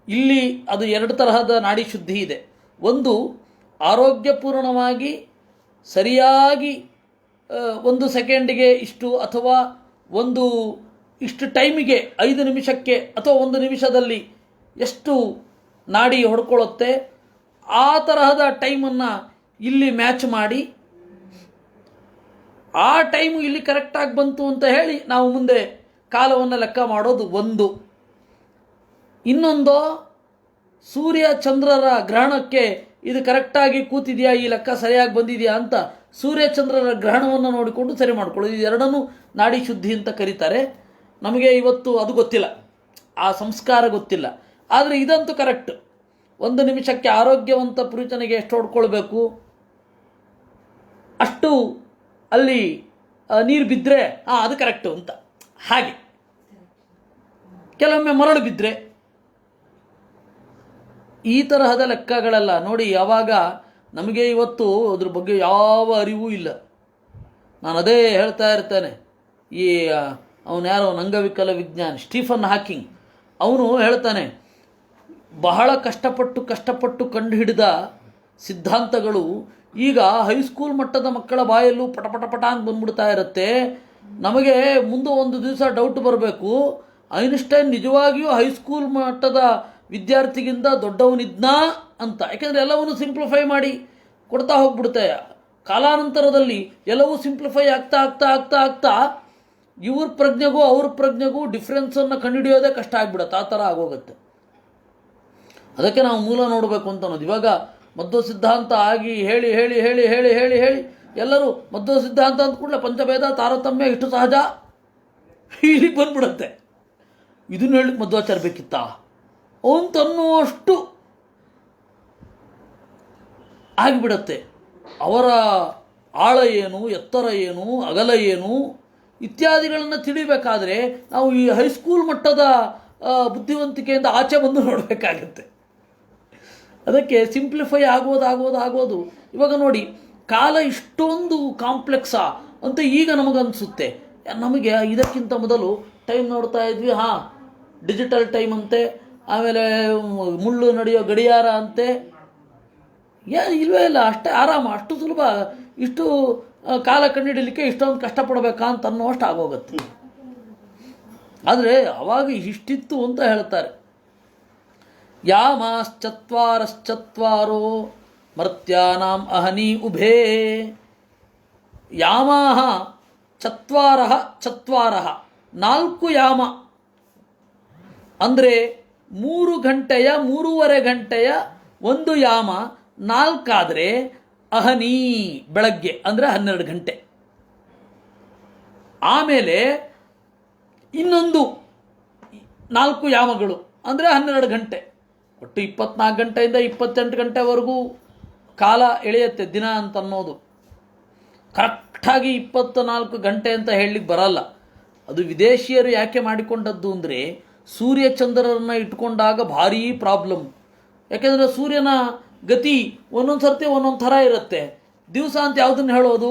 ಇಲ್ಲಿ ಅದು ಎರಡು ತರಹದ ನಾಡಿ ಶುದ್ಧಿ ಇದೆ. ಒಂದು ಆರೋಗ್ಯಪೂರ್ಣವಾಗಿ ಸರಿಯಾಗಿ 1 ಸೆಕೆಂಡಿಗೆ ಇಷ್ಟು ಅಥವಾ ಇಷ್ಟು ಟೈಮಿಗೆ 5 ನಿಮಿಷಕ್ಕೆ ಅಥವಾ 1 ನಿಮಿಷದಲ್ಲಿ ಎಷ್ಟು ನಾಡಿ ಹೊಡ್ಕೊಳ್ಳುತ್ತೆ ಆ ತರಹದ ಟೈಮನ್ನು ಇಲ್ಲಿ ಮ್ಯಾಚ್ ಮಾಡಿ ಆ ಟೈಮು ಇಲ್ಲಿ ಕರೆಕ್ಟಾಗಿ ಬಂತು ಅಂತ ಹೇಳಿ ನಾವು ಮುಂದೆ ಕಾಲವನ್ನು ಲೆಕ್ಕ ಮಾಡೋದು ಒಂದು. ಇನ್ನೊಂದು ಸೂರ್ಯ ಚಂದ್ರರ ಗ್ರಹಣಕ್ಕೆ ಇದು ಕರೆಕ್ಟಾಗಿ ಕೂತಿದೆಯಾ, ಈ ಲೆಕ್ಕ ಸರಿಯಾಗಿ ಬಂದಿದೆಯಾ ಅಂತ ಸೂರ್ಯ ಚಂದ್ರರ ಗ್ರಹಣವನ್ನು ನೋಡಿಕೊಂಡು ಸರಿ ಮಾಡ್ಕೊಳ್ಳೋದು. ಇದು ಎರಡನ್ನೂ ನಾಡಿ ಶುದ್ಧಿ ಅಂತ ಕರೀತಾರೆ. ನಮಗೆ ಇವತ್ತು ಅದು ಗೊತ್ತಿಲ್ಲ, ಆ ಸಂಸ್ಕಾರ ಗೊತ್ತಿಲ್ಲ. ಆದರೆ ಇದಂತೂ ಕರೆಕ್ಟ್. 1 ನಿಮಿಷಕ್ಕೆ ಆರೋಗ್ಯವಂತ ಪುರುಷನಿಗೆ ಎಷ್ಟು ಹೊಡ್ಕೊಳ್ಬೇಕು ಅಷ್ಟು ಅಲ್ಲಿ ನೀರು ಬಿದ್ದರೆ ಅದು ಕರೆಕ್ಟು ಅಂತ. ಹಾಗೆ ಕೆಲವೊಮ್ಮೆ ಮರಳು ಬಿದ್ದರೆ ಈ ತರಹದ ಲೆಕ್ಕಗಳೆಲ್ಲ ನೋಡಿ. ಯಾವಾಗ ನಮಗೆ ಇವತ್ತು ಅದ್ರ ಬಗ್ಗೆ ಯಾವ ಅರಿವೂ ಇಲ್ಲ. ನಾನು ಅದೇ ಹೇಳ್ತಾ ಇರ್ತೇನೆ. ಈ ಅವನು ಯಾರೋ ಅಂಗವಿಕಲ ವಿಜ್ಞಾನಿ ಸ್ಟೀಫನ್ ಹಾಕಿಂಗ್, ಅವನು ಹೇಳ್ತಾನೆ, ಬಹಳ ಕಷ್ಟಪಟ್ಟು ಕಂಡುಹಿಡಿದ ಸಿದ್ಧಾಂತಗಳು ಈಗ ಹೈಸ್ಕೂಲ್ ಮಟ್ಟದ ಮಕ್ಕಳ ಬಾಯಲ್ಲೂ ಪಟ ಅಂತ ಬಂದ್ಬಿಡ್ತಾ ಇರುತ್ತೆ. ನಮಗೆ ಮುಂದೆ ಒಂದು ದಿವಸ ಡೌಟ್ ಬರಬೇಕು, ಐನ್ಸ್ಟೈನ್ ನಿಜವಾಗಿಯೂ ಹೈಸ್ಕೂಲ್ ಮಟ್ಟದ ವಿದ್ಯಾರ್ಥಿಗಿಂತ ದೊಡ್ಡವನಿದ್ನಾ ಅಂತ. ಯಾಕೆಂದರೆ ಎಲ್ಲವನ್ನು ಸಿಂಪ್ಲಿಫೈ ಮಾಡಿ ಕೊಡ್ತಾ ಹೋಗ್ಬಿಡುತ್ತೆ. ಕಾಲಾನಂತರದಲ್ಲಿ ಎಲ್ಲವೂ ಸಿಂಪ್ಲಿಫೈ ಆಗ್ತಾ ಇವ್ರ ಪ್ರಜ್ಞೆಗೂ ಅವ್ರ ಪ್ರಜ್ಞೆಗೂ ಡಿಫ್ರೆನ್ಸನ್ನು ಕಂಡುಹಿಡಿಯೋದೇ ಕಷ್ಟ ಆಗಿಬಿಡುತ್ತೆ. ಆ ಥರ ಆಗೋಗುತ್ತೆ. ಅದಕ್ಕೆ ನಾವು ಮೂಲ ನೋಡಬೇಕು ಅಂತ ಅನ್ನೋದು. ಇವಾಗ ಮಧ್ವ ಸಿದ್ಧಾಂತ ಆಗಿ ಹೇಳಿ ಹೇಳಿ ಹೇಳಿ ಹೇಳಿ ಹೇಳಿ ಹೇಳಿ ಎಲ್ಲರೂ ಮಧ್ವ ಸಿದ್ಧಾಂತ ಅಂದ ಕೂಡಲೇ ಪಂಚಭೇದ ತಾರತಮ್ಯ ಇಷ್ಟು ಸಹಜ ಇಲ್ಲಿಗೆ ಬಂದ್ಬಿಡುತ್ತೆ. ಇದನ್ನು ಹೇಳಿಕ್ಕೆ ಮಧ್ವಾಚಾರ್ಯ ಬೇಕಿತ್ತ ಅಂತನ್ನುವಷ್ಟು ಆಗಿಬಿಡತ್ತೆ. ಅವರ ಆಳ ಏನು, ಎತ್ತರ ಏನು, ಅಗಲ ಏನು ಇತ್ಯಾದಿಗಳನ್ನು ತಿಳಿಬೇಕಾದ್ರೆ ನಾವು ಈ ಹೈಸ್ಕೂಲ್ ಮಟ್ಟದ ಬುದ್ಧಿವಂತಿಕೆಯಿಂದ ಆಚೆ ಬಂದು ನೋಡಬೇಕಾಗತ್ತೆ. ಅದಕ್ಕೆ ಸಿಂಪ್ಲಿಫೈ ಆಗೋದು. ಇವಾಗ ನೋಡಿ, ಕಾಲ ಇಷ್ಟೊಂದು ಕಾಂಪ್ಲೆಕ್ಸಾ ಅಂತ ಈಗ ನಮಗನ್ನಿಸುತ್ತೆ. ನಮಗೆ ಇದಕ್ಕಿಂತ ಮೊದಲು ಟೈಮ್ ನೋಡ್ತಾ ಇದ್ವಿ, ಡಿಜಿಟಲ್ ಟೈಮ್ ಅಂತೆ, ಆಮೇಲೆ ಮುಳ್ಳು ನಡೆಯೋ ಗಡಿಯಾರ ಅಂತೆ. ಇಲ್ವೇ ಇಲ್ಲ, ಅಷ್ಟೇ ಆರಾಮ, ಅಷ್ಟು ಸುಲಭ, ಇಷ್ಟು ಕಾಲ ಕಂಡುಹಿಡಲಿಕ್ಕೆ ಇಷ್ಟೊಂದು ಕಷ್ಟಪಡಬೇಕಾ ಅಂತ ಅನ್ನೋಷ್ಟು ಆಗೋಗುತ್ತೆ. ಆದರೆ ಅವಾಗ ಇಷ್ಟಿತ್ತು ಅಂತ ಹೇಳ್ತಾರೆ. ಯಾಮಾಶ್ಚತ್ವಾರಶ್ಚತ್ವಾರೋ ಮರ್ತ್ಯಾನಾಂ ಅಹನಿ ಉಭೇ. ಯಾಮಾಹ ಚತ್ವಾರಃ 4 ಯಾಮ ಅಂದರೆ 3 ಗಂಟೆಯ 3.5 ಗಂಟೆಯ 1 ಯಾಮ. 4 ಆದರೆ ಅಹನಿ ಬೆಳಗ್ಗೆ ಅಂದರೆ 12 ಗಂಟೆ. ಆಮೇಲೆ ಇನ್ನೊಂದು 4 ಯಾಮಗಳು ಅಂದರೆ 12 ಗಂಟೆ. ಒಟ್ಟು 24 ಗಂಟೆಯಿಂದ 28 ಗಂಟೆವರೆಗೂ ಕಾಲ ಎಳೆಯುತ್ತೆ ದಿನ ಅಂತ ಅನ್ನೋದು. ಕರೆಕ್ಟಾಗಿ 24 ಗಂಟೆ ಅಂತ ಹೇಳಲಿಕ್ಕೆ ಬರಲ್ಲ. ಅದು ವಿದೇಶಿಯರು ಯಾಕೆ ಮಾಡಿಕೊಂಡದ್ದು ಅಂದರೆ ಸೂರ್ಯ ಚಂದ್ರರನ್ನು ಇಟ್ಕೊಂಡಾಗ ಭಾರೀ ಪ್ರಾಬ್ಲಮ್. ಯಾಕೆಂದರೆ ಸೂರ್ಯನ ಗತಿ ಒಂದೊಂದು ಸರ್ತಿ ಒಂದೊಂದು ಥರ ಇರುತ್ತೆ. ದಿವಸ ಅಂತ ಯಾವುದನ್ನು ಹೇಳೋದು,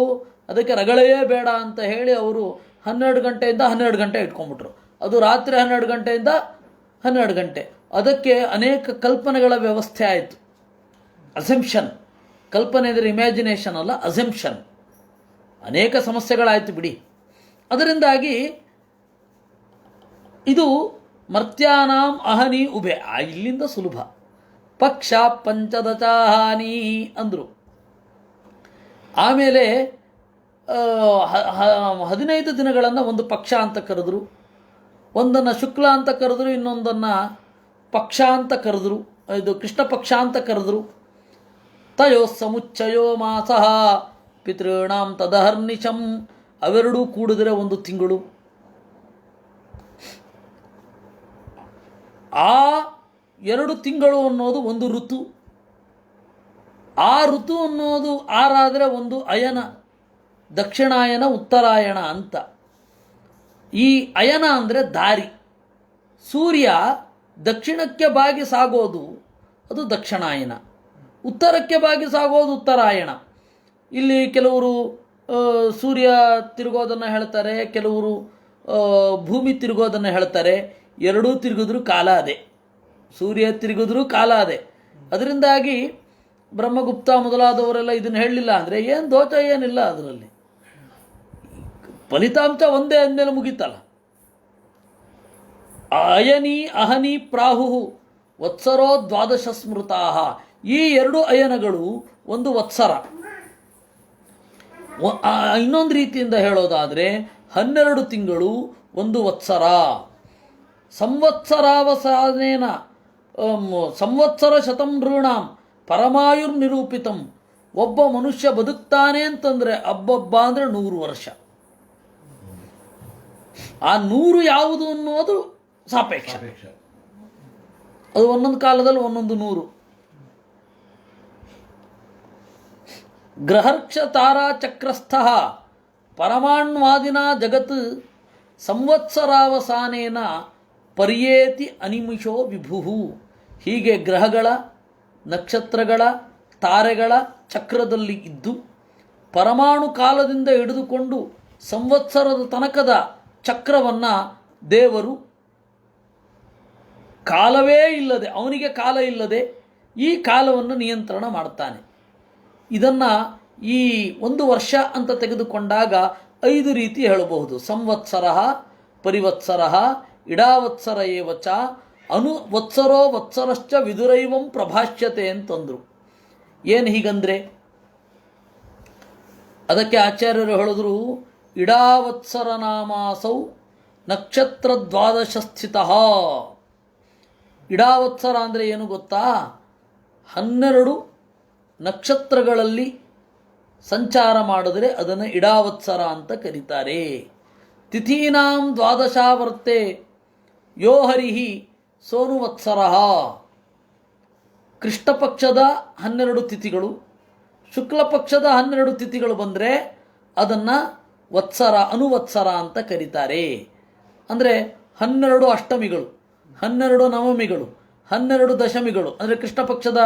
ಅದಕ್ಕೆ ರಗಳೇ ಬೇಡ ಅಂತ ಹೇಳಿ ಅವರು 12 ಗಂಟೆಯಿಂದ 12 ಗಂಟೆ ಇಟ್ಕೊಂಡ್ಬಿಟ್ರು. ಅದು ರಾತ್ರಿ 12 ಗಂಟೆಯಿಂದ 12 ಗಂಟೆ. ಅದಕ್ಕೆ ಅನೇಕ ಕಲ್ಪನೆಗಳ ವ್ಯವಸ್ಥೆ ಆಯಿತು. ಅಸೆಂಪ್ಷನ್, ಕಲ್ಪನೆ ಅಂದರೆ ಇಮ್ಯಾಜಿನೇಷನ್ ಅಲ್ಲ, ಅಸೆಂಪ್ಷನ್. ಅನೇಕ ಸಮಸ್ಯೆಗಳಾಯಿತು ಬಿಡಿ. ಅದರಿಂದಾಗಿ ಇದು ಮರ್ತ್ಯಾನಾಂ ಅಹನಿ ಉಭೆ, ಇಲ್ಲಿಂದ ಸುಲಭ. ಪಕ್ಷ ಪಂಚದಚಾಹಾನಿ ಅಂದರು. ಆಮೇಲೆ 15 ದಿನಗಳನ್ನು ಒಂದು ಪಕ್ಷ ಅಂತ ಕರೆದ್ರು, ಒಂದನ್ನು ಶುಕ್ಲ ಅಂತ ಕರೆದ್ರು, ಇನ್ನೊಂದನ್ನು ಪಕ್ಷ ಅಂತ ಕರೆದ್ರು, ಇದು ಕೃಷ್ಣ ಪಕ್ಷ ಅಂತ ಕರೆದ್ರು. ತಯೋ ಸಮುಚ್ಚಯೋ ಮಾಸಃ ಪಿತೃಣಾಂ ತದಹರ್ನಿಶಂ, ಅವೆರಡೂ ಕೂಡಿದರೆ ಒಂದು ತಿಂಗಳು. ಆ 2 ತಿಂಗಳು ಅನ್ನೋದು ಒಂದು ಋತು. ಆ ಋತು ಅನ್ನೋದು 6 ಆದರೆ ಒಂದು ಅಯನ, ದಕ್ಷಿಣಾಯನ ಉತ್ತರಾಯಣ ಅಂತ. ಈ ಅಯನ ಅಂದರೆ ದಾರಿ. ಸೂರ್ಯ ದಕ್ಷಿಣಕ್ಕೆ ಬಾಗಿ ಸಾಗೋದು ಅದು ದಕ್ಷಿಣಾಯನ, ಉತ್ತರಕ್ಕೆ ಬಾಗಿ ಸಾಗೋದು ಉತ್ತರಾಯಣ. ಇಲ್ಲಿ ಕೆಲವರು ಸೂರ್ಯ ತಿರುಗೋದನ್ನು ಹೇಳ್ತಾರೆ, ಕೆಲವರು ಭೂಮಿ ತಿರುಗೋದನ್ನು ಹೇಳ್ತಾರೆ. ಎರಡೂ ತಿರುಗಿದ್ರೂ ಕಾಲ ಅದೇ, ಸೂರ್ಯ ತಿರುಗಿದ್ರೂ ಕಾಲ ಅದೇ. ಅದರಿಂದಾಗಿ ಬ್ರಹ್ಮಗುಪ್ತ ಮೊದಲಾದವರೆಲ್ಲ ಇದನ್ನು ಹೇಳಲಿಲ್ಲ ಅಂದರೆ ಏನು ದೋಷ ಏನಿಲ್ಲ, ಅದರಲ್ಲಿ ಫಲಿತಾಂಶ ಒಂದೇ ಅಂದಮೇಲೆ ಮುಗೀತಲ್ಲ. ಅಯನಿ ಅಹನಿ ಪ್ರಾಹು ವತ್ಸರೋ 12 ಸ್ಮೃತಾ. ಈ 2 ಅಯನಗಳು ಒಂದು ವತ್ಸರ. ಇನ್ನೊಂದು ರೀತಿಯಿಂದ ಹೇಳೋದಾದರೆ 12 ತಿಂಗಳು ಒಂದು ವತ್ಸರ. ಸಂವತ್ಸರಾವಸಾನೇನ ಸಂವತ್ಸರ ಶತಂ ನೃಣಾಂ ಪರಮಾಯುರ್ ನಿರೂಪಿತಂ. ಒಬ್ಬ ಮನುಷ್ಯ ಬದುಕ್ತಾನೆ ಅಂತಂದರೆ ಅಬ್ಬಬ್ಬ ಅಂದರೆ 100 ವರ್ಷ. ಆ 100 ಯಾವುದು ಅನ್ನೋದು ಸಾಪೇಕ್ಷ. ಅದು ಒಂದೊಂದು ಕಾಲದಲ್ಲಿ ಒಂದೊಂದು 100. ಗ್ರಹರ್ಕ್ಷ ತಾರಾ ಚಕ್ರಸ್ಥ ಪರಮಾಣ್ವಾದಿನ ಜಗತ್ ಸಂವತ್ಸರಾವಸಾನೇನ ಪರ್ಯೇತಿ ಅನಿಮಿಷೋ ವಿಭು. ಹೀಗೆ ಗ್ರಹಗಳ, ನಕ್ಷತ್ರಗಳ, ತಾರೆಗಳ ಚಕ್ರದಲ್ಲಿ ಇದ್ದು ಪರಮಾಣು ಕಾಲದಿಂದ ಹಿಡಿದುಕೊಂಡು ಸಂವತ್ಸರದ ತನಕದ ಚಕ್ರವನ್ನು ದೇವರು ಕಾಲವೇ ಇಲ್ಲದೆ, ಅವನಿಗೆ ಕಾಲ ಇಲ್ಲದೆ ಈ ಕಾಲವನ್ನು ನಿಯಂತ್ರಣ ಮಾಡ್ತಾನೆ. ಇದನ್ನು ಈ 1 ವರ್ಷ ಅಂತ ತೆಗೆದುಕೊಂಡಾಗ 5 ರೀತಿ ಹೇಳಬಹುದು. ಸಂವತ್ಸರ, ಪರಿವತ್ಸರ, ಇಡಾವತ್ಸರ ಏವಚ, ಅನುವತ್ಸರೋ ವತ್ಸರಶ್ಚ ವಿದುರೈವಂ ಪ್ರಭಾಷ್ಯತೆ ಅಂತಂದರು. ಏನು ಹೀಗಂದರೆ ಅದಕ್ಕೆ ಆಚಾರ್ಯರು ಹೇಳಿದ್ರು, ಇಡಾವತ್ಸರ ನಾಮಾಸೌ ನಕ್ಷತ್ರ 12 ಸ್ಥಿತಃ. ಇಡಾವತ್ಸರ ಅಂದರೆ ಏನು ಗೊತ್ತಾ? 12 ನಕ್ಷತ್ರಗಳಲ್ಲಿ ಸಂಚಾರ ಮಾಡಿದ್ರೆ ಅದನ್ನು ಇಡಾವತ್ಸರ ಅಂತ ಕರೀತಾರೆ. ತಿಥೀನಾಂ 12 ವರ್ತೆ ಯೋ ಹರಿಹಿ ಸೋನುವತ್ಸರ. ಕೃಷ್ಣ ಪಕ್ಷದ 12 ತಿಥಿಗಳು, ಶುಕ್ಲ ಪಕ್ಷದ 12 ತಿಥಿಗಳು ಬಂದರೆ ಅದನ್ನು ವತ್ಸರ, ಅನುವತ್ಸರ ಅಂತ ಕರೀತಾರೆ. ಅಂದರೆ 12 ಅಷ್ಟಮಿಗಳು, 12 ನವಮಿಗಳು, 12 ದಶಮಿಗಳು, ಅಂದರೆ ಕೃಷ್ಣ ಪಕ್ಷದ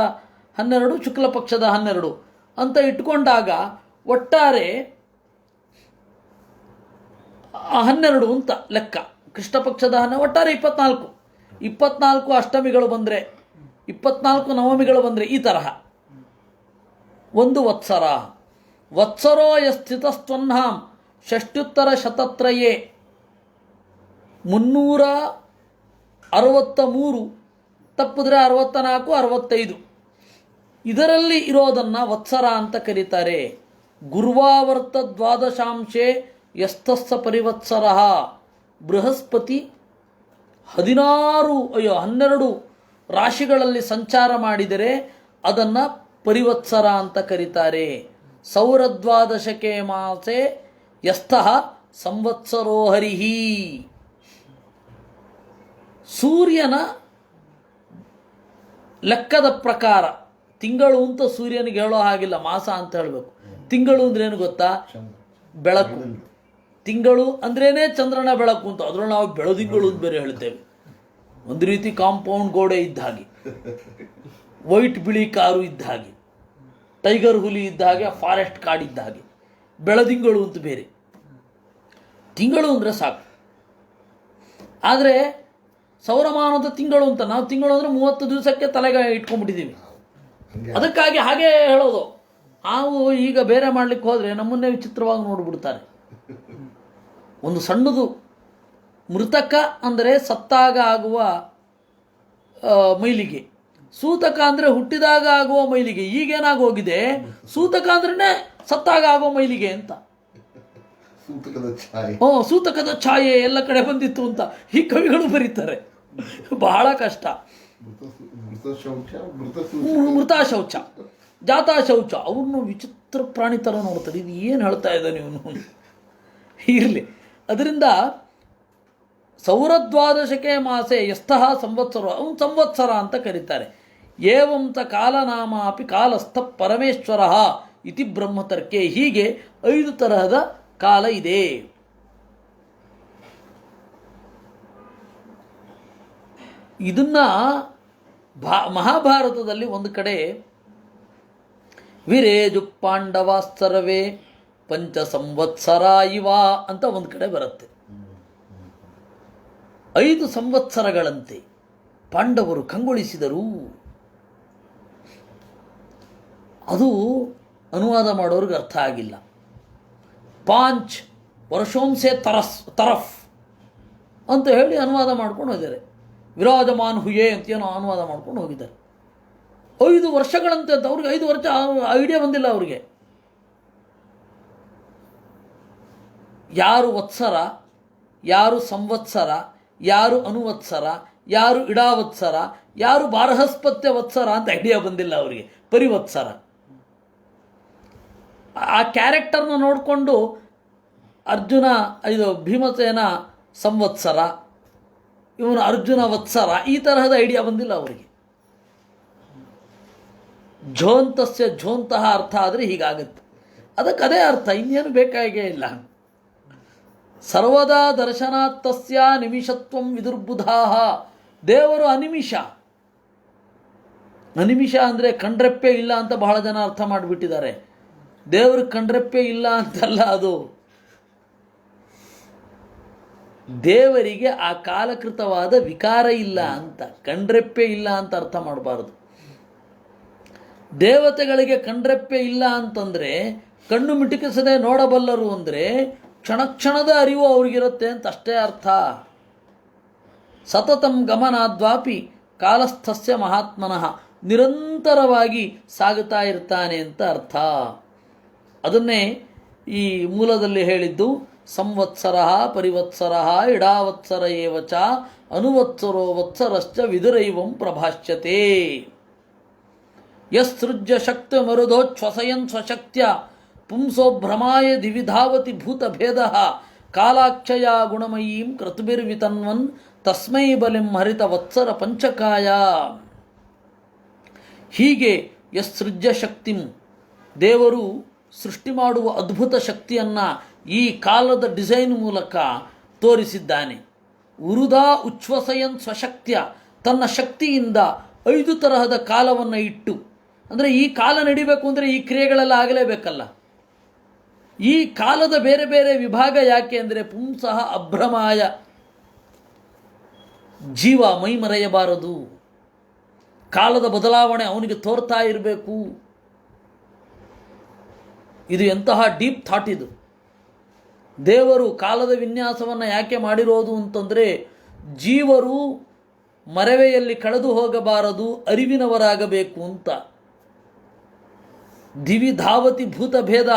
12, ಶುಕ್ಲ ಪಕ್ಷದ 12 ಅಂತ ಇಟ್ಕೊಂಡಾಗ ಒಟ್ಟಾರೆ 12 ಅಂತ ಲೆಕ್ಕ. ಕೃಷ್ಣ ಪಕ್ಷದ ಒಟ್ಟಾರೆ 24 ಅಷ್ಟಮಿಗಳು ಬಂದರೆ, 24 ನವಮಿಗಳು ಬಂದರೆ ಈ ತರಹ ಒಂದು ವತ್ಸರ. ವತ್ಸರೋ ಯಸ್ಥಿತಸ್ತ್ವನ್ಹಾಂ ಷಷ್ಟ್ಯುತ್ತರ ಶತತ್ರಯೇ 363, ತಪ್ಪಿದ್ರೆ 64, 65 ಇದರಲ್ಲಿ ಇರೋದನ್ನು ವತ್ಸರ ಅಂತ ಕರೀತಾರೆ. ಗುರ್ವಾವರ್ತ 12 ಯಸ್ತಸ್ಸ ಪರಿವತ್ಸರ. ಬೃಹಸ್ಪತಿ 12 ರಾಶಿಗಳಲ್ಲಿ ಸಂಚಾರ ಮಾಡಿದರೆ ಅದನ್ನು ಪರಿವತ್ಸರ ಅಂತ ಕರೀತಾರೆ. ಸೌರ 12 ಮಾಸೆ ಯಸ್ತಃ ಸಂವತ್ಸರೋ ಹರಿಹಿ. ಸೂರ್ಯನ ಲೆಕ್ಕದ ಪ್ರಕಾರ ತಿಂಗಳು ಅಂತ ಸೂರ್ಯನಿಗೆ ಹೇಳೋ ಹಾಗಿಲ್ಲ, ಮಾಸ ಅಂತ ಹೇಳಬೇಕು. ತಿಂಗಳು ಅಂದ್ರೇನು ಗೊತ್ತಾ? ಬೆಳಕು. ತಿಂಗಳು ಅಂದ್ರೇನೆ ಚಂದ್ರನ ಬೆಳಕು ಅಂತ. ಅದರಲ್ಲಿ ನಾವು ಬೆಳದಿಂಗಳು ಅಂತ ಬೇರೆ ಹೇಳ್ತೇವೆ. ಒಂದು ರೀತಿ ಕಾಂಪೌಂಡ್ ಗೋಡೆ ಇದ್ದ ಹಾಗೆ, ವೈಟ್ ಬಿಳಿ ಕಾರು ಇದ್ದ ಹಾಗೆ, ಟೈಗರ್ ಹುಲಿ ಇದ್ದ ಹಾಗೆ, ಫಾರೆಸ್ಟ್ ಕಾಡಿದ್ದ ಹಾಗೆ. ಬೆಳದಿಂಗಳು ಅಂತ ಬೇರೆ, ತಿಂಗಳು ಅಂದರೆ ಸಾಕು. ಆದರೆ ಸೌರಮಾನದ ತಿಂಗಳು ಅಂತ, ನಾವು ತಿಂಗಳು ಅಂದರೆ 30 ದಿವಸಕ್ಕೆ ತಲೆಗೆ ಇಟ್ಕೊಂಡ್ಬಿಟ್ಟಿದ್ದೀವಿ. ಅದಕ್ಕಾಗಿ ಹಾಗೆ ಹೇಳೋದು. ನಾವು ಈಗ ಬೇರೆ ಮಾಡಲಿಕ್ಕೆ ಹೋದರೆ ನಮ್ಮನ್ನೇ ವಿಚಿತ್ರವಾಗಿ ನೋಡಿಬಿಡ್ತಾರೆ. ಒಂದು ಸಣ್ಣದು ಮೃತಕ ಅಂದರೆ ಸತ್ತಾಗ ಆಗುವ ಮೈಲಿಗೆ, ಸೂತಕ ಅಂದರೆ ಹುಟ್ಟಿದಾಗ ಆಗುವ ಮೈಲಿಗೆ. ಈಗೇನಾಗೋಗಿದೆ, ಸೂತಕ ಅಂದ್ರೆ ಸತ್ತಾಗ ಆಗುವ ಮೈಲಿಗೆ ಅಂತ. ಸೂತಕದ ಛಾಯೆ ಎಲ್ಲ ಕಡೆ ಬಂದಿತ್ತು ಅಂತ ಈ ಕವಿಗಳು ಬರೀತಾರೆ. ಬಹಳ ಕಷ್ಟ. ಮೃತ ಶೌಚ, ಜಾತಾ ಶೌಚ, ಅವ್ರನ್ನು ವಿಚಿತ್ರ ಪ್ರಾಣಿ ಥರ ನೋಡ್ತಾರೆ. ಇದು ಏನು ಹೇಳ್ತಾ ಇದ್ದಾನೆ ಇವನು, ಇರಲಿ. ಅದರಿಂದ ಸೌರದ್ವಾದಶಕೆ ಮಾಸೆ ಯಸ್ತಃ ಸಂವತ್ಸರ, ಅವನು ಸಂವತ್ಸರ ಅಂತ ಕರೀತಾರೆ. ಏವಂತ ಕಾಲನಾಮ ಅಪಿ ಕಾಲಸ್ಥ ಪರಮೇಶ್ವರ ಇತಿ ಬ್ರಹ್ಮತರ್ಕೆ. ಹೀಗೆ 5 ತರಹದ ಕಾಲ ಇದೆ. ಇದನ್ನ ಮಹಾಭಾರತದಲ್ಲಿ ಒಂದು ಕಡೆ ವಿರೇಜು ಪಾಂಡವಾಸ್ತರವೇ ಪಂಚ ಸಂವತ್ಸರ ಇವ ಅಂತ ಒಂದು ಕಡೆ ಬರುತ್ತೆ. 5 ಸಂವತ್ಸರಗಳಂತೆ ಪಾಂಡವರು ಕಂಗೊಳಿಸಿದರು. ಅದು ಅನುವಾದ ಮಾಡೋರಿಗೆ ಅರ್ಥ ಆಗಿಲ್ಲ. 5 ವರ್ಷೋಂಸೆ ತರಫ್ ಅಂತ ಹೇಳಿ ಅನುವಾದ ಮಾಡ್ಕೊಂಡು ಹೋಗಿದ್ದಾರೆ. ವಿರಾಜಮಾನ್ ಹುಯೇ ಅಂತ ಏನೋ ಅನುವಾದ ಮಾಡ್ಕೊಂಡು ಹೋಗಿದ್ದಾರೆ. 5 ವರ್ಷಗಳಂತೆ ಅಂತ. ಅವ್ರಿಗೆ 5 ವರ್ಷ ಐಡಿಯಾ ಬಂದಿಲ್ಲ ಅವ್ರಿಗೆ. ಯಾರು ವತ್ಸರ, ಯಾರು ಸಂವತ್ಸರ, ಯಾರು ಅನುವತ್ಸರ, ಯಾರು ಇಡಾವತ್ಸರ, ಯಾರು ಬಾರಹಸ್ಪತ್ಯ ವತ್ಸರ ಅಂತ ಐಡಿಯಾ ಬಂದಿಲ್ಲ ಅವರಿಗೆ. ಪರಿವತ್ಸರ ಆ ಕ್ಯಾರೆಕ್ಟರ್ನ ನೋಡಿಕೊಂಡು ಅರ್ಜುನ, ಇದು ಭೀಮಸೇನ ಸಂವತ್ಸರ, ಇವನು ಅರ್ಜುನ ವತ್ಸರ, ಈ ತರಹದ ಐಡಿಯಾ ಬಂದಿಲ್ಲ ಅವರಿಗೆ. ಝೋಂತಸ್ಯ ಝೋಂತಹ ಅರ್ಥ ಆದರೆ ಹೀಗಾಗುತ್ತೆ. ಅದಕ್ಕೆ ಅದೇ ಅರ್ಥ, ಇನ್ನೇನು ಬೇಕಾಗೇ ಇಲ್ಲ. ಸರ್ವದಾ ದರ್ಶನಾತ್ತಸ್ಯ ನಿಮಿಷತ್ವಂ ವಿದುರ್ಬುಧಾ. ದೇವರು ಅನಿಮಿಷ. ಅನಿಮಿಷ ಅಂದರೆ ಕಣ್ರೆಪ್ಪೆ ಇಲ್ಲ ಅಂತ ಬಹಳ ಜನ ಅರ್ಥ ಮಾಡಿಬಿಟ್ಟಿದ್ದಾರೆ. ದೇವರು ಕಣ್ರೆಪ್ಪೆ ಇಲ್ಲ ಅಂತಲ್ಲ, ಅದು ದೇವರಿಗೆ ಆ ಕಾಲಕೃತವಾದ ವಿಕಾರ ಇಲ್ಲ ಅಂತ, ಕಣ್ರೆಪ್ಪೆ ಇಲ್ಲ ಅಂತ ಅರ್ಥ ಮಾಡಬಾರದು. ದೇವತೆಗಳಿಗೆ ಕಣ್ರೆಪ್ಪೆ ಇಲ್ಲ ಅಂತಂದರೆ ಕಣ್ಣು ಮಿಟುಕಿಸದೆ ನೋಡಬಲ್ಲರು ಅಂದರೆ ಕ್ಷಣ ಕ್ಷಣದ ಅರಿವು ಅವ್ರಿಗಿರುತ್ತೆ ಅಂತ ಅಷ್ಟೇ ಅರ್ಥ. ಸತತಂ ಗಮನಾದ್ವಾಪಿ ಕಾಲಸ್ಥಸ್ಯ ಮಹಾತ್ಮನಃ, ನಿರಂತರವಾಗಿ ಸಾಗುತ್ತಾ ಇರ್ತಾನೆ ಅಂತ ಅರ್ಥ. ಅದನ್ನೇ ಈ ಮೂಲದಲ್ಲಿ ಹೇಳಿದ್ದು. ಸಂವತ್ಸರ ಪರಿವತ್ಸರ ಇಡಾವತ್ಸರ ಏವಚ ಅನುವತ್ಸರೋ ವತ್ಸರಶ್ಚ ವಿದುರೈವಂ ಪ್ರಭಾಷ್ಯತೆ. ಯಸೃಜ್ಯ ಶಕ್ತಿ ಮರುದೋಚ್ಛ್ವಸಯನ್ ಸ್ವಶಕ್ತ್ಯ ಪುಂಸೋ ಭ್ರಮಾಯ ದಿವಿಧಾವತಿ ಭೂತಭೇದ ಕಾಲಾಕ್ಷಯ ಗುಣಮಯೀಂ ಕ್ರತುಭಿರ್ವಿತನ್ವನ್ ತಸ್ಮೈ ಬಲಿಂ ಹರಿತ ವತ್ಸರ ಪಂಚಕಾಯ. ಹೀಗೆ ಯಸೃಜ್ಯ ಶಕ್ತಿಂ, ದೇವರು ಸೃಷ್ಟಿ ಮಾಡುವ ಅದ್ಭುತ ಶಕ್ತಿಯನ್ನು ಈ ಕಾಲದ ಡಿಸೈನ್ ಮೂಲಕ ತೋರಿಸಿದ್ದಾನೆ. ಉರುದಾ ಉಚ್ಛ್ವಸಯನ್ ಸ್ವಶಕ್ತ್ಯ, ತನ್ನ ಶಕ್ತಿಯಿಂದ 5 ತರಹದ ಕಾಲವನ್ನು ಇಟ್ಟು, ಅಂದರೆ ಈ ಕಾಲ ನಡಿಬೇಕು ಅಂದರೆ ಈ ಕ್ರಿಯೆಗಳೆಲ್ಲ ಆಗಲೇಬೇಕಲ್ಲ. ಈ ಕಾಲದ ಬೇರೆ ಬೇರೆ ವಿಭಾಗ ಯಾಕೆ ಅಂದರೆ ಪುಂಸಃ ಅಭ್ರಮಾಯ, ಜೀವ ಮೈ ಮರೆಯಬಾರದು. ಕಾಲದ ಬದಲಾವಣೆ ಅವನಿಗೆ ತೋರ್ತಾ ಇರಬೇಕು. ಇದು ಎಂತಹ ಡೀಪ್ ಥಾಟ್ ಇದು. ದೇವರು ಕಾಲದ ವಿನ್ಯಾಸವನ್ನು ಯಾಕೆ ಮಾಡಿರೋದು ಅಂತಂದರೆ ಜೀವರು ಮರವೆಯಲ್ಲಿ ಕಳೆದು ಹೋಗಬಾರದು, ಅರಿವಿನವರಾಗಬೇಕು ಅಂತ. ದಿವಿಧಾವತಿ ಭೂತಭೇದ,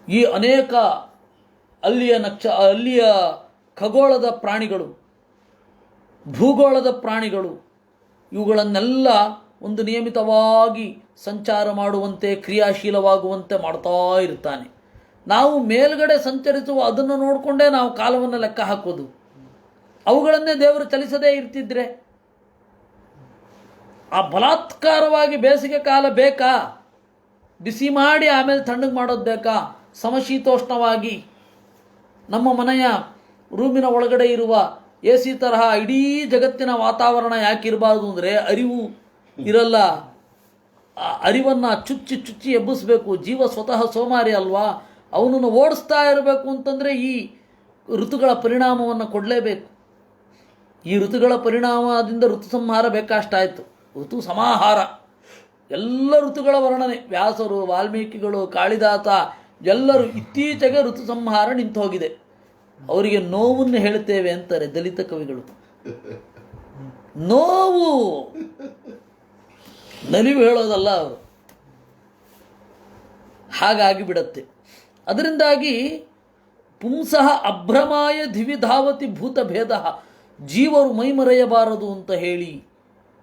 ಈ ಅನೇಕ ಅಲ್ಲಿಯ ಖಗೋಳದ ಪ್ರಾಣಿಗಳು, ಭೂಗೋಳದ ಪ್ರಾಣಿಗಳು, ಇವುಗಳನ್ನೆಲ್ಲ ಒಂದು ನಿಯಮಿತವಾಗಿ ಸಂಚಾರ ಮಾಡುವಂತೆ, ಕ್ರಿಯಾಶೀಲವಾಗುವಂತೆ ಮಾಡ್ತಾ ಇರ್ತಾನೆ. ನಾವು ಮೇಲ್ಗಡೆ ಸಂಚರಿಸುವ ಅದನ್ನು ನೋಡಿಕೊಂಡೇ ನಾವು ಕಾಲವನ್ನು ಲೆಕ್ಕ ಹಾಕೋದು. ಅವುಗಳನ್ನೇ ದೇವರು ಚಲಿಸದೇ ಇರ್ತಿದ್ರೆ ಆ ಬಲಾತ್ಕಾರವಾಗಿ ಬೇಸಿಗೆ ಕಾಲ ಬೇಕಾ? ಬಿಸಿ ಮಾಡಿ ಆಮೇಲೆ ತಣ್ಣಗೆ ಮಾಡೋದು ಬೇಕಾ? ಸಮಶೀತೋಷ್ಣವಾಗಿ ನಮ್ಮ ಮನೆಯ ರೂಮಿನ ಒಳಗಡೆ ಇರುವ ಎ ಸಿ ತರಹ ಇಡೀ ಜಗತ್ತಿನ ವಾತಾವರಣ ಯಾಕಿರಬಾರ್ದು ಅಂದರೆ ಅರಿವು ಇರಲ್ಲ. ಆ ಅರಿವನ್ನು ಚುಚ್ಚಿ ಚುಚ್ಚಿ ಎಬ್ಬಿಸ್ಬೇಕು. ಜೀವ ಸ್ವತಃ ಸೋಮಾರಿ ಅಲ್ವಾ, ಅವನನ್ನು ಓಡಿಸ್ತಾ ಇರಬೇಕು ಅಂತಂದರೆ ಈ ಋತುಗಳ ಪರಿಣಾಮವನ್ನು ಕೊಡಲೇಬೇಕು. ಈ ಋತುಗಳ ಪರಿಣಾಮದಿಂದ ಋತು ಸಂಹಾರ ಬೇಕಷ್ಟಾಯಿತು. ಋತು ಸಮಾಹಾರ, ಎಲ್ಲ ಋತುಗಳ ವರ್ಣನೆ, ವ್ಯಾಸರು, ವಾಲ್ಮೀಕಿಗಳು, ಕಾಳಿದಾಸ ಎಲ್ಲರೂ ಇತ್ತೀಚೆಗೆ ಋತು ಸಂಹಾರ ನಿಂತು ಹೋಗಿದೆ. ಅವರಿಗೆ ನೋವನ್ನು ಹೇಳ್ತೇವೆ ಅಂತಾರೆ ದಲಿತ ಕವಿಗಳು. ನೋವು, ನಲಿವು ಹೇಳೋದಲ್ಲ ಅವರು. ಹಾಗಾಗಿ ಬಿಡತ್ತೆ. ಅದರಿಂದಾಗಿ ಪುಂಸಃ ಅಭ್ರಮಾಯ ಧಿವಿಧಾವತಿ ಭೂತಭೇದ, ಜೀವರು ಮೈಮರೆಯಬಾರದು ಅಂತ ಹೇಳಿ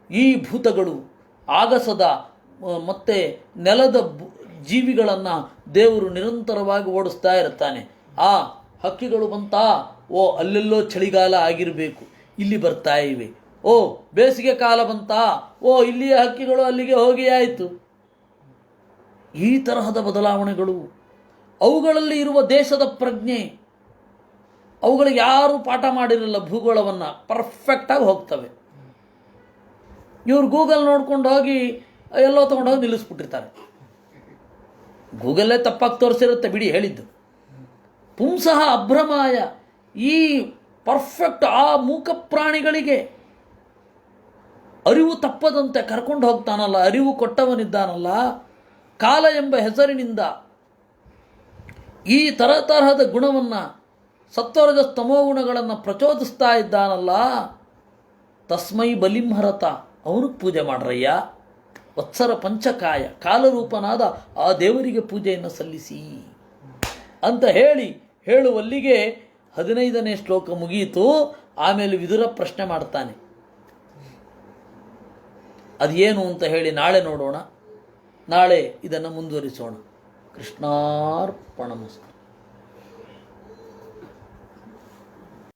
ಈ ಭೂತಗಳು ಆಗಸದ ಮತ್ತು ನೆಲದ ಜೀವಿಗಳನ್ನು ದೇವರು ನಿರಂತರವಾಗಿ ಓಡಿಸ್ತಾ ಇರ್ತಾನೆ. ಆ ಹಕ್ಕಿಗಳು ಬಂತಾ, ಓ ಅಲ್ಲೆಲ್ಲೋ ಚಳಿಗಾಲ ಆಗಿರಬೇಕು, ಇಲ್ಲಿ ಬರ್ತಾ ಇವೆ. ಓ ಬೇಸಿಗೆ ಕಾಲ ಬಂತಾ, ಓ ಇಲ್ಲಿಯ ಹಕ್ಕಿಗಳು ಅಲ್ಲಿಗೆ ಹೋಗಿ ಆಯಿತು. ಈ ತರಹದ ಬದಲಾವಣೆಗಳು ಅವುಗಳಲ್ಲಿ ಇರುವ ದೇಶದ ಪ್ರಜ್ಞೆ, ಅವುಗಳಿಗೆ ಯಾರೂ ಪಾಠ ಮಾಡಿರಲ್ಲ ಭೂಗೋಳವನ್ನು, ಪರ್ಫೆಕ್ಟಾಗಿ ಹೋಗ್ತವೆ. ಇವರು ಗೂಗಲ್ ನೋಡ್ಕೊಂಡು ಹೋಗಿ ಎಲ್ಲೋ ತೊಗೊಂಡೋಗಿ ನಿಲ್ಲಿಸ್ಬಿಟ್ಟಿರ್ತಾರೆ. ಗೂಗಲ್ಲೇ ತಪ್ಪಾಗಿ ತೋರಿಸಿರುತ್ತೆ ಬಿಡಿ ಹೇಳಿದ್ದು. ಪುಂಸಃ ಅಭ್ರಮಾಯ, ಈ ಪರ್ಫೆಕ್ಟ್ ಆ ಮೂಕ ಪ್ರಾಣಿಗಳಿಗೆ ಅರಿವು ತಪ್ಪದಂತೆ ಕರ್ಕೊಂಡು ಹೋಗ್ತಾನಲ್ಲ, ಅರಿವು ಕೊಟ್ಟವನಿದ್ದಾನಲ್ಲ, ಕಾಲ ಎಂಬ ಹೆಸರಿನಿಂದ ಈ ತರತರಹದ ಗುಣವನ್ನು, ಸತ್ವರಜ ಸ್ತಮೋ ಗುಣಗಳನ್ನು ಪ್ರಚೋದಿಸ್ತಾ ಇದ್ದಾನಲ್ಲ, ತಸ್ಮೈ ಬಲಿಂಹರತ, ಅವನಿಗೆ ಪೂಜೆ ಮಾಡ್ರಯ್ಯ. ವತ್ಸರ ಪಂಚಕಾಯ, ಕಾಲರೂಪನಾದ ಆ ದೇವರಿಗೆ ಪೂಜೆಯನ್ನು ಸಲ್ಲಿಸಿ ಅಂತ ಹೇಳುವಲ್ಲಿಗೆ 15ನೇ ಶ್ಲೋಕ ಮುಗಿಯಿತು. ಆಮೇಲೆ ವಿದುರ ಪ್ರಶ್ನೆ ಮಾಡ್ತಾನೆ. ಅದೇನು ಅಂತ ಹೇಳಿ ನಾಳೆ ನೋಡೋಣ. ನಾಳೆ ಇದನ್ನು ಮುಂದುವರಿಸೋಣ. ಕೃಷ್ಣಾರ್ಪಣಮಸ್ತು.